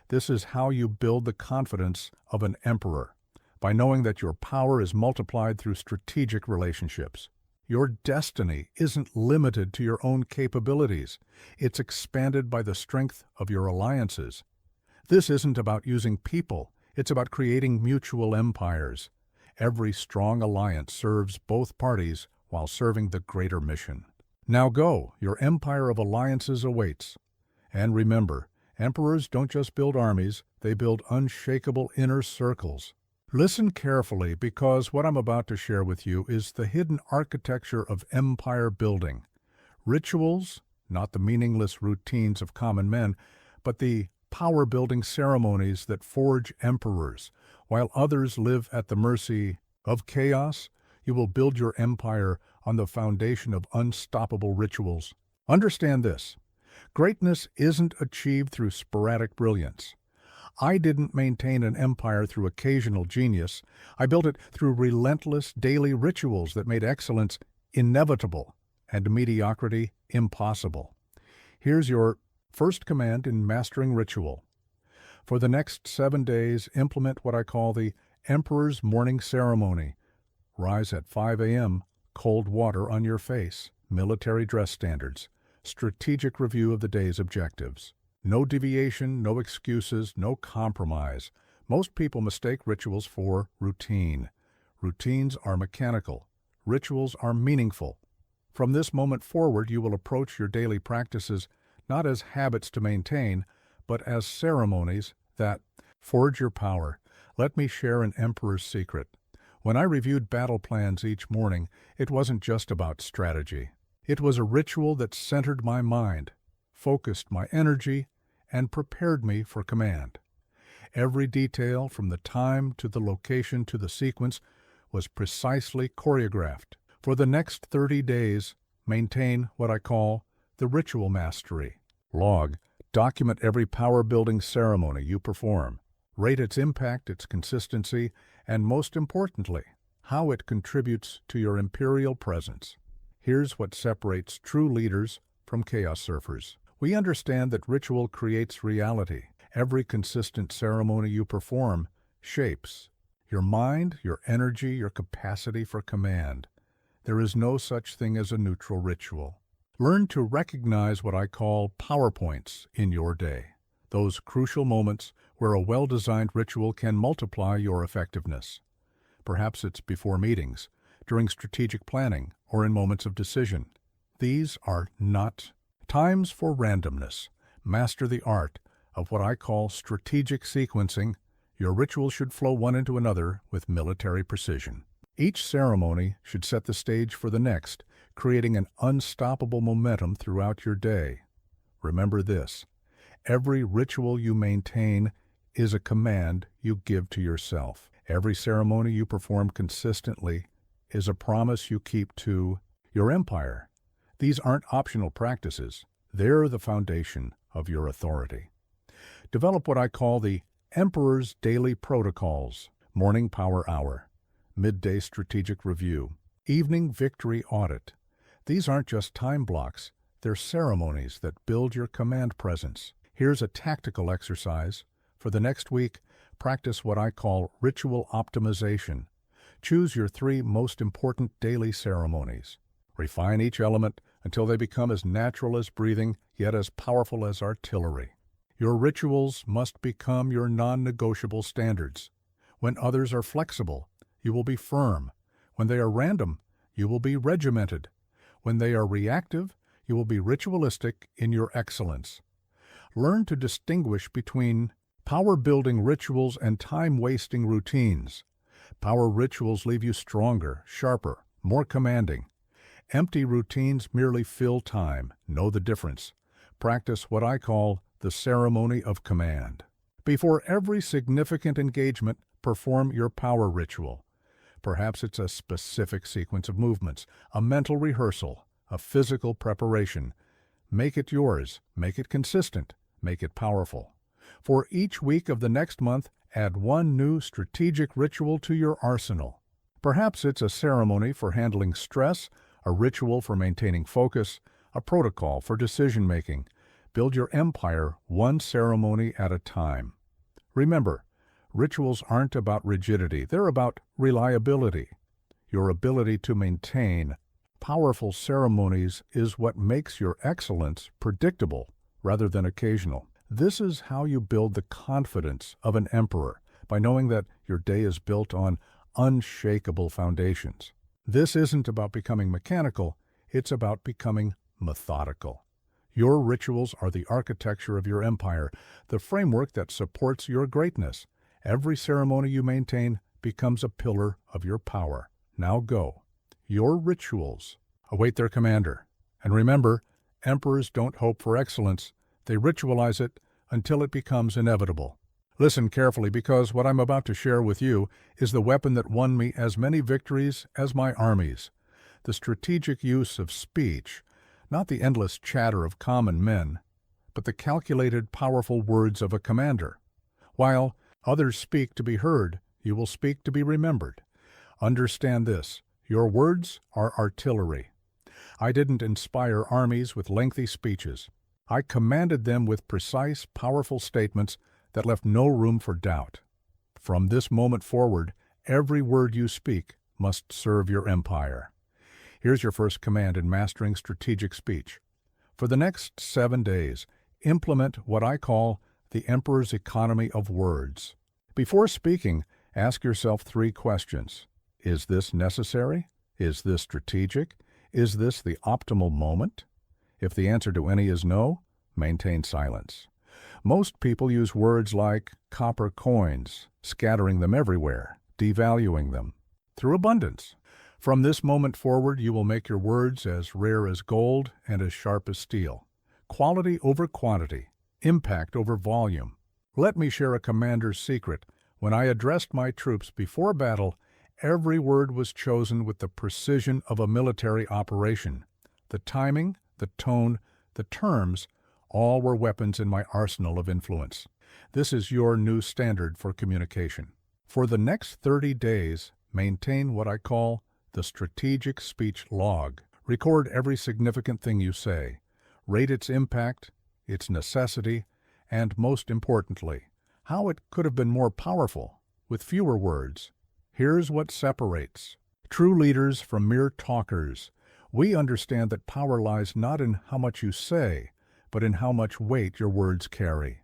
This is how you build the confidence of an emperor, by knowing that your power is multiplied through strategic relationships. Your destiny isn't limited to your own capabilities. It's expanded by the strength of your alliances. This isn't about using people. It's about creating mutual empires. Every strong alliance serves both parties while serving the greater mission. Now go. Your empire of alliances awaits. And remember, emperors don't just build armies, they build unshakable inner circles. Listen carefully, because what I'm about to share with you is the hidden architecture of empire building. Rituals, not the meaningless routines of common men, but the power-building ceremonies that forge emperors. While others live at the mercy of chaos, you will build your empire on the foundation of unstoppable rituals. Understand this: greatness isn't achieved through sporadic brilliance. I didn't maintain an empire through occasional genius. I built it through relentless daily rituals that made excellence inevitable and mediocrity impossible. Here's your first command in mastering ritual. For the next 7 days, implement what I call the Emperor's Morning Ceremony. Rise at 5 a.m., cold water on your face, military dress standards, strategic review of the day's objectives. No deviation, no excuses, no compromise. Most people mistake rituals for routine. Routines are mechanical. Rituals are meaningful. From this moment forward, you will approach your daily practices not as habits to maintain, but as ceremonies that forge your power. Let me share an emperor's secret. When I reviewed battle plans each morning, it wasn't just about strategy. It was a ritual that centered my mind, focused my energy, and prepared me for command. Every detail, from the time to the location to the sequence, was precisely choreographed. For the next 30 days, maintain what I call the ritual mastery. Log, document every power-building ceremony you perform. Rate its impact, its consistency, and most importantly, how it contributes to your imperial presence. Here's what separates true leaders from chaos surfers. We understand that ritual creates reality. Every consistent ceremony you perform shapes your mind, your energy, your capacity for command. There is no such thing as a neutral ritual. Learn to recognize what I call power points in your day. Those crucial moments where a well-designed ritual can multiply your effectiveness. Perhaps it's before meetings, during strategic planning, or in moments of decision. These are not times for randomness. Master the art of what I call strategic sequencing. Your ritual should flow one into another with military precision. Each ceremony should set the stage for the next, creating an unstoppable momentum throughout your day. Remember this: every ritual you maintain is a command you give to yourself. Every ceremony you perform consistently is a promise you keep to your empire. These aren't optional practices. They're the foundation of your authority. Develop what I call the Emperor's Daily Protocols: morning power hour, midday strategic review, evening victory audit. These aren't just time blocks, they're ceremonies that build your command presence. Here's a tactical exercise. For the next week, practice what I call ritual optimization. Choose your 3 most important daily ceremonies. Refine each element until they become as natural as breathing, yet as powerful as artillery. Your rituals must become your non-negotiable standards. When others are flexible, you will be firm. When they are random, you will be regimented. When they are reactive, you will be ritualistic in your excellence. Learn to distinguish between power-building rituals and time-wasting routines. Power rituals leave you stronger, sharper, more commanding. Empty routines merely fill time. Know the difference. Practice what I call the ceremony of command. Before every significant engagement, perform your power ritual. Perhaps it's a specific sequence of movements, a mental rehearsal, a physical preparation. Make it yours, make it consistent, make it powerful. For each week of the next month, add 1 new strategic ritual to your arsenal. Perhaps it's a ceremony for handling stress, a ritual for maintaining focus, a protocol for decision-making. Build your empire 1 ceremony at a time. Remember, rituals aren't about rigidity, they're about reliability. Your ability to maintain powerful ceremonies is what makes your excellence predictable rather than occasional. This is how you build the confidence of an emperor, by knowing that your day is built on unshakable foundations. This isn't about becoming mechanical, it's about becoming methodical. Your rituals are the architecture of your empire, the framework that supports your greatness. Every ceremony you maintain becomes a pillar of your power. Now go. Your rituals await their commander. And remember, emperors don't hope for excellence. They ritualize it until it becomes inevitable. Listen carefully, because what I'm about to share with you is the weapon that won me as many victories as my armies. The strategic use of speech, not the endless chatter of common men, but the calculated, powerful words of a commander. While others speak to be heard, you will speak to be remembered. Understand this: your words are artillery. I didn't inspire armies with lengthy speeches. I commanded them with precise, powerful statements that left no room for doubt. From this moment forward, every word you speak must serve your empire. Here's your first command in mastering strategic speech. For the next 7 days, implement what I call the Emperor's economy of words. Before speaking, ask yourself 3 questions. Is this necessary? Is this strategic? Is this the optimal moment? If the answer to any is no, maintain silence. Most people use words like copper coins, scattering them everywhere, devaluing them, through abundance. From this moment forward, you will make your words as rare as gold and as sharp as steel. Quality over quantity, impact over volume. Let me share a commander's secret. When I addressed my troops before battle, every word was chosen with the precision of a military operation. The timing, the tone, the terms, all were weapons in my arsenal of influence. This is your new standard for communication. For the next 30 days, maintain what I call the strategic speech log. Record every significant thing you say. Rate its impact, its necessity, and most importantly, how it could have been more powerful with fewer words. Here's what separates true leaders from mere talkers. We understand that power lies not in how much you say, but in how much weight your words carry.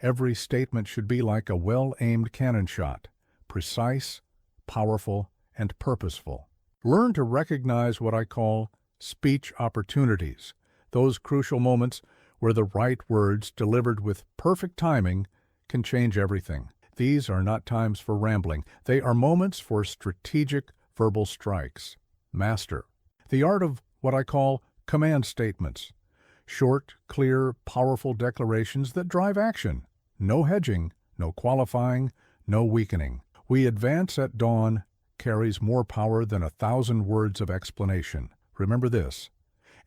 Every statement should be like a well-aimed cannon shot, precise, powerful, and purposeful. Learn to recognize what I call speech opportunities, those crucial moments where the right words delivered with perfect timing can change everything. These are not times for rambling. They are moments for strategic verbal strikes. Master the art of what I call command statements. Short, clear, powerful declarations that drive action. No hedging, no qualifying, no weakening. We advance at dawn carries more power than 1,000 words of explanation. Remember this.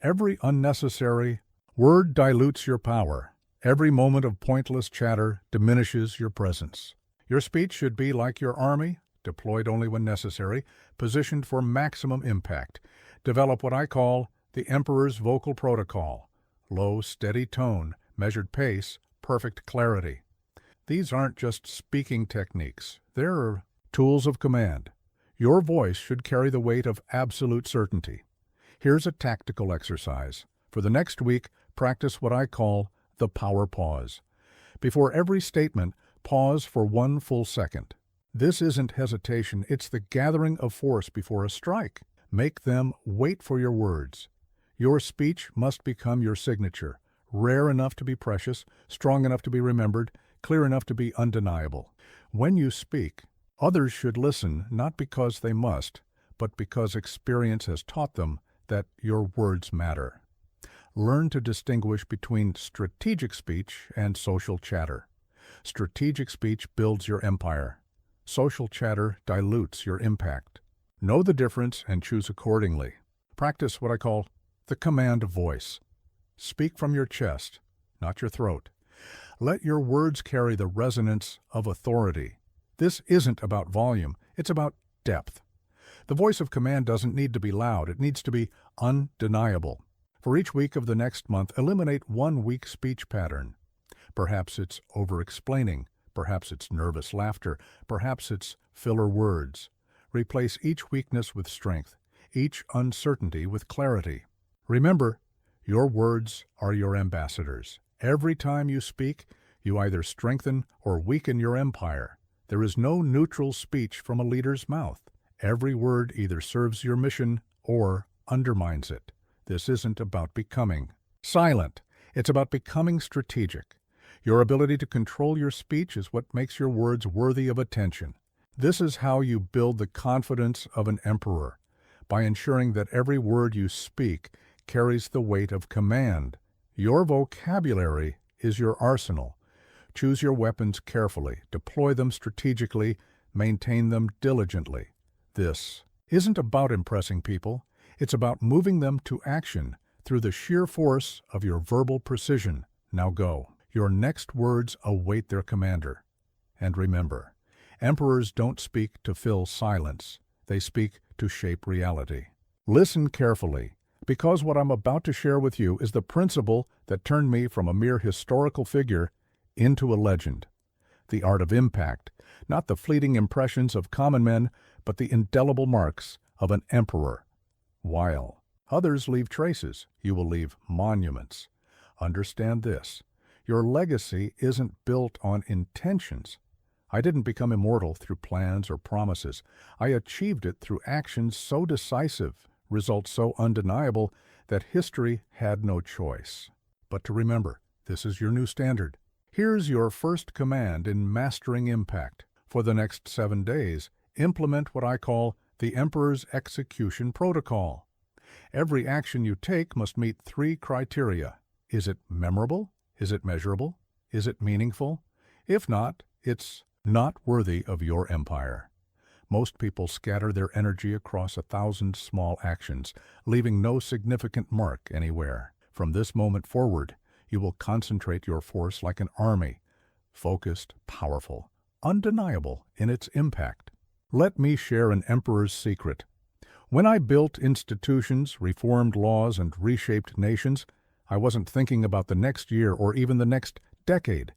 Every unnecessary word dilutes your power. Every moment of pointless chatter diminishes your presence. Your speech should be like your army, deployed only when necessary, positioned for maximum impact. Develop what I call the Emperor's vocal protocol. Low, steady tone, measured pace, perfect clarity. These aren't just speaking techniques. They're tools of command. Your voice should carry the weight of absolute certainty. Here's a tactical exercise. For the next week, practice what I call the power pause. Before every statement, pause for 1 full second. This isn't hesitation, it's the gathering of force before a strike. Make them wait for your words. Your speech must become your signature, rare enough to be precious, strong enough to be remembered, clear enough to be undeniable. When you speak, others should listen not because they must, but because experience has taught them that your words matter. Learn to distinguish between strategic speech and social chatter. Strategic speech builds your empire. Social chatter dilutes your impact. Know the difference and choose accordingly. Practice what I call the command voice. Speak from your chest, not your throat. Let your words carry the resonance of authority. This isn't about volume, it's about depth. The voice of command doesn't need to be loud, it needs to be undeniable. For each week of the next month, eliminate 1 weak speech pattern. Perhaps it's over-explaining, perhaps it's nervous laughter, perhaps it's filler words. Replace each weakness with strength, each uncertainty with clarity. Remember, your words are your ambassadors. Every time you speak, you either strengthen or weaken your empire. There is no neutral speech from a leader's mouth. Every word either serves your mission or undermines it. This isn't about becoming silent. It's about becoming strategic. Your ability to control your speech is what makes your words worthy of attention. This is how you build the confidence of an emperor, by ensuring that every word you speak carries the weight of command. Your vocabulary is your arsenal. Choose your weapons carefully, deploy them strategically, maintain them diligently. This isn't about impressing people. It's about moving them to action through the sheer force of your verbal precision. Now go. Your next words await their commander. And remember, emperors don't speak to fill silence. They speak to shape reality. Listen carefully, because what I'm about to share with you is the principle that turned me from a mere historical figure into a legend. the art of impact, not the fleeting impressions of common men, but the indelible marks of an emperor. While others leave traces, you will leave monuments. Understand this: your legacy isn't built on intentions. I didn't become immortal through plans or promises. I achieved it through actions so decisive, results so undeniable, that history had no choice. But to remember, this is your new standard. Here's your first command in mastering impact. For the next 7 days, implement what I call the Emperor's Execution Protocol. Every action you take must meet 3 criteria. Is it memorable? Is it measurable? Is it meaningful? If not, it's not worthy of your empire. Most people scatter their energy across 1,000 small actions, leaving no significant mark anywhere. From this moment forward, you will concentrate your force like an army, focused, powerful, undeniable in its impact. Let me share an emperor's secret. When I built institutions, reformed laws, and reshaped nations, I wasn't thinking about the next year or even the next decade.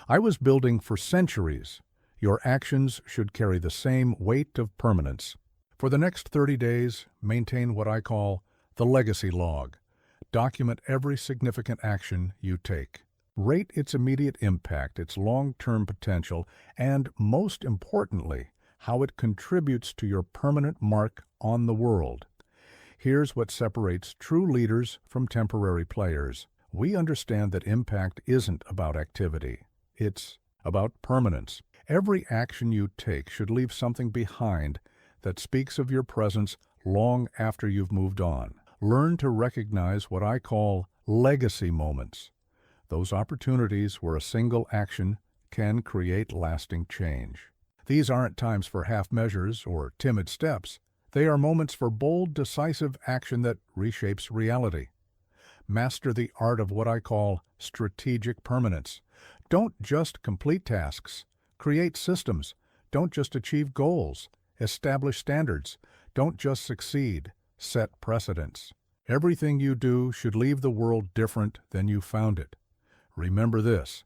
I was building for centuries. Your actions should carry the same weight of permanence. For the next 30 days, maintain what I call the legacy log. Document every significant action you take. Rate its immediate impact, its long-term potential, and, most importantly, how it contributes to your permanent mark on the world. Here's what separates true leaders from temporary players. We understand that impact isn't about activity. It's about permanence. Every action you take should leave something behind that speaks of your presence long after you've moved on. Learn to recognize what I call legacy moments. Those opportunities where a single action can create lasting change. These aren't times for half measures or timid steps. They are moments for bold, decisive action that reshapes reality. Master the art of what I call strategic permanence. Don't just complete tasks. Create systems. Don't just achieve goals. Establish standards. Don't just succeed. Set precedents. Everything you do should leave the world different than you found it. Remember this: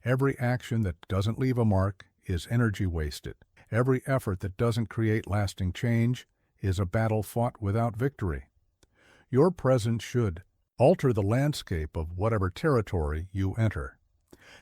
every action that doesn't leave a mark is energy wasted. Every effort that doesn't create lasting change is a battle fought without victory. Your presence should alter the landscape of whatever territory you enter.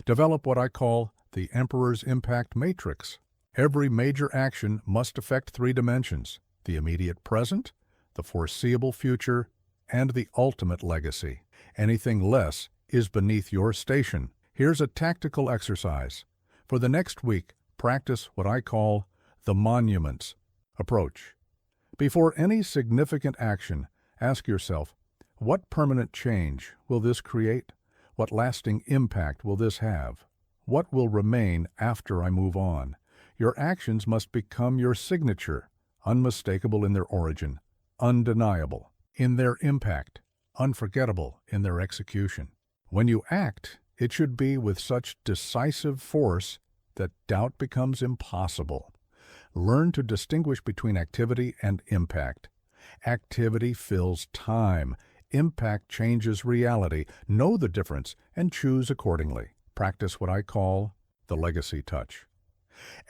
Develop what I call the Emperor's Impact Matrix. Every major action must affect 3 dimensions: the immediate present, the foreseeable future, and the ultimate legacy. Anything less is beneath your station. Here's a tactical exercise. For the next week, practice what I call the monuments approach. Before any significant action, ask yourself, what permanent change will this create? What lasting impact will this have? What will remain after I move on? Your actions must become your signature, unmistakable in their origin, undeniable in their impact, unforgettable in their execution. When you act, it should be with such decisive force that doubt becomes impossible. Learn to distinguish between activity and impact. Activity fills time. Impact changes reality. Know the difference and choose accordingly. Practice what I call the legacy touch.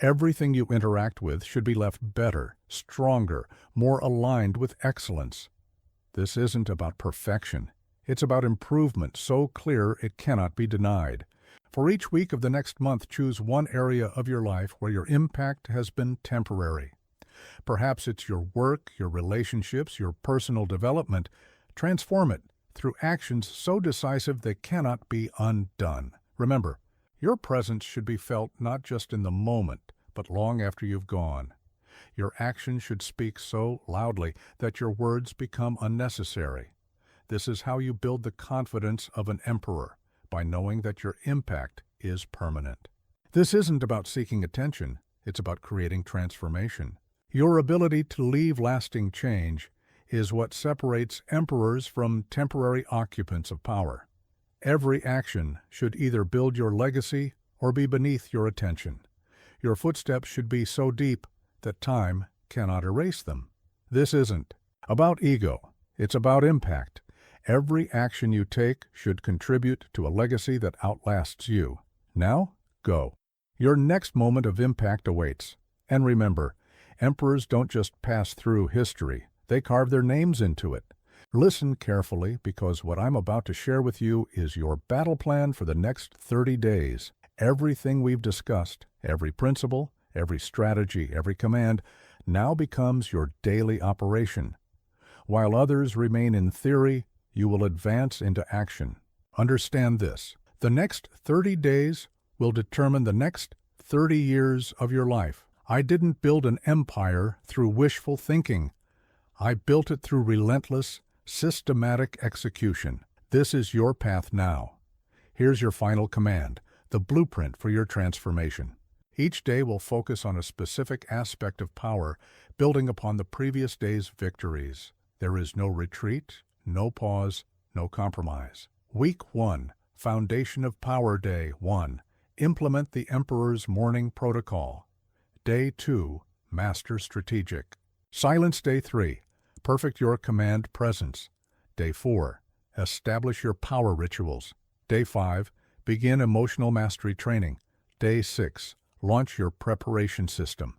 Everything you interact with should be left better, stronger, more aligned with excellence. This isn't about perfection. It's about improvement so clear it cannot be denied. For each week of the next month, choose one area of your life where your impact has been temporary. Perhaps it's your work, your relationships, your personal development. Transform it through actions so decisive they cannot be undone. Remember, your presence should be felt not just in the moment, but long after you've gone. Your actions should speak so loudly that your words become unnecessary. This is how you build the confidence of an emperor, by knowing that your impact is permanent. This isn't about seeking attention, it's about creating transformation. Your ability to leave lasting change is what separates emperors from temporary occupants of power. Every action should either build your legacy or be beneath your attention. Your footsteps should be so deep that time cannot erase them. This isn't about ego, it's about impact. Every action you take should contribute to a legacy that outlasts you. Now, go. Your next moment of impact awaits. And remember, emperors don't just pass through history, they carve their names into it. Listen carefully, because what I'm about to share with you is your battle plan for the next 30 days. Everything we've discussed, every principle, every strategy, every command, now becomes your daily operation. While others remain in theory, you will advance into action. Understand this: the next 30 days will determine the next 30 years of your life. I didn't build an empire through wishful thinking. I built it through relentless, systematic execution. This is your path now. Here's your final command, the blueprint for your transformation. Each day will focus on a specific aspect of power, building upon the previous day's victories. There is no retreat, no pause, no compromise. Week 1, Foundation of Power Day 1. Implement the Emperor's Morning Protocol. Day 2, Master Strategic. Silence Day 3. Perfect your command presence. Day 4. Establish your power rituals. Day 5. Begin emotional mastery training. Day 6. Launch your preparation system.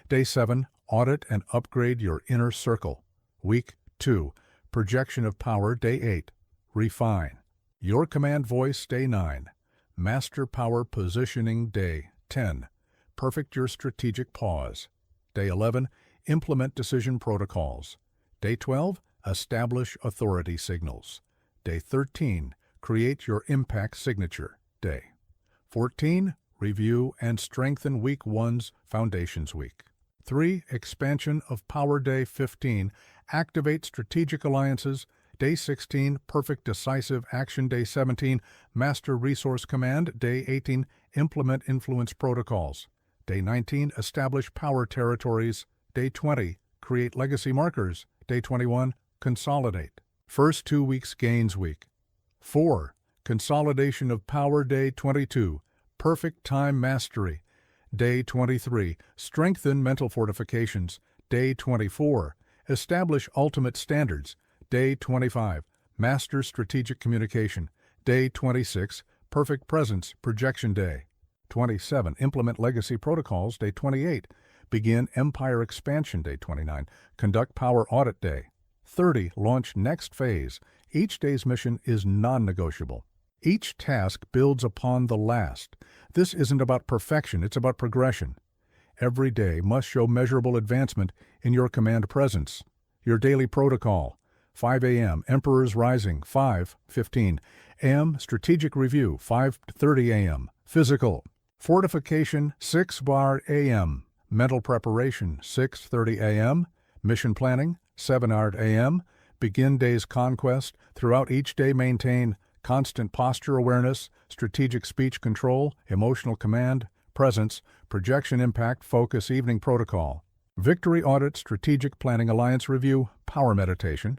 Day 7. Audit and upgrade your inner circle. Week 2. Projection of power. Day 8. Refine your command voice. Day 9. Master power positioning. Day 10. Perfect your strategic pause. Day 11. Implement decision protocols. Day 12. Establish authority signals. Day 13. Create your impact signature. Day 14. Review and strengthen Week 1's Foundations Week. 3. Expansion of Power. Day 15. Activate strategic alliances. Day 16. Perfect decisive action. Day 17. Master resource command. Day 18. Implement influence protocols. Day 19. Establish power territories. Day 20. Create legacy markers. Day 21. Consolidate. First 2 weeks gains week. 4. Consolidation of power. Day 22. Perfect time mastery. Day 23. Strengthen mental fortifications. Day 24. Establish ultimate standards. Day 25. Master strategic communication. Day 26. Perfect presence projection day. 27. Implement legacy protocols. Day 28. Begin empire expansion. Day 29. Conduct power audit day. 30. Launch next phase. Each day's mission is non-negotiable. Each task builds upon the last. This isn't about perfection, it's about progression. Every day must show measurable advancement in your command presence. Your daily protocol: 5 a.m. Emperor's Rising, 5:15 a.m. Strategic Review, 5:30 a.m. Physical Fortification, 6 a.m. Mental Preparation, 6:30 a.m. Mission Planning, 7 a.m. Begin day's conquest. Throughout each day maintain constant posture awareness, strategic speech control, emotional command, presence, projection impact, focus, evening protocol. Victory audit, strategic planning, alliance review, power meditation.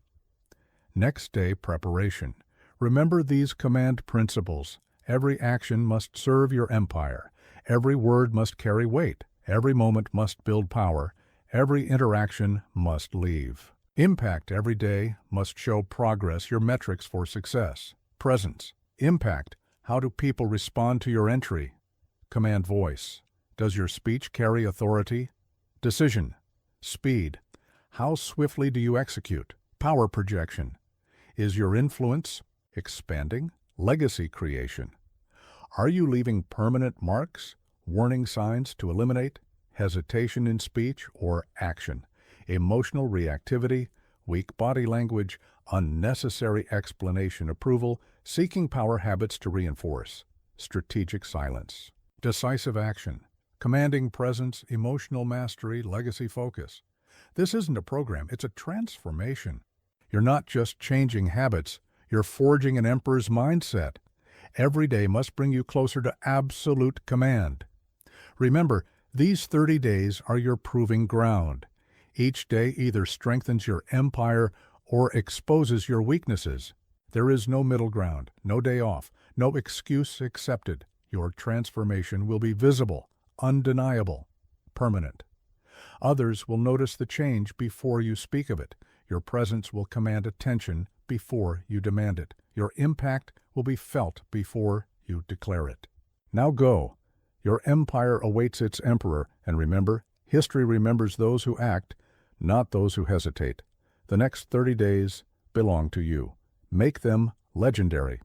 Next day preparation. Remember these command principles. Every action must serve your empire. Every word must carry weight. Every moment must build power. Every interaction must leave. Impact every day must show progress, your metrics for success. Presence. Impact. How do people respond to your entry? Command voice. Does your speech carry authority? Decision. Speed. How swiftly do you execute? Power projection. Is your influence expanding? Legacy creation. Are you leaving permanent marks? Warning signs to eliminate? Hesitation in speech or action? Emotional reactivity? Weak body language? Unnecessary explanation, approval, seeking power habits to reinforce. Strategic silence. Decisive action. Commanding presence, emotional mastery, legacy focus. This isn't a program, it's a transformation. You're not just changing habits, you're forging an emperor's mindset. Every day must bring you closer to absolute command. Remember, these 30 days are your proving ground. Each day either strengthens your empire or exposes your weaknesses. There is no middle ground, no day off, no excuse accepted. Your transformation will be visible, undeniable, permanent. Others will notice the change before you speak of it. Your presence will command attention before you demand it. Your impact will be felt before you declare it. Now go. Your empire awaits its emperor, and remember, history remembers those who act, not those who hesitate. The next 30 days belong to you. Make them legendary.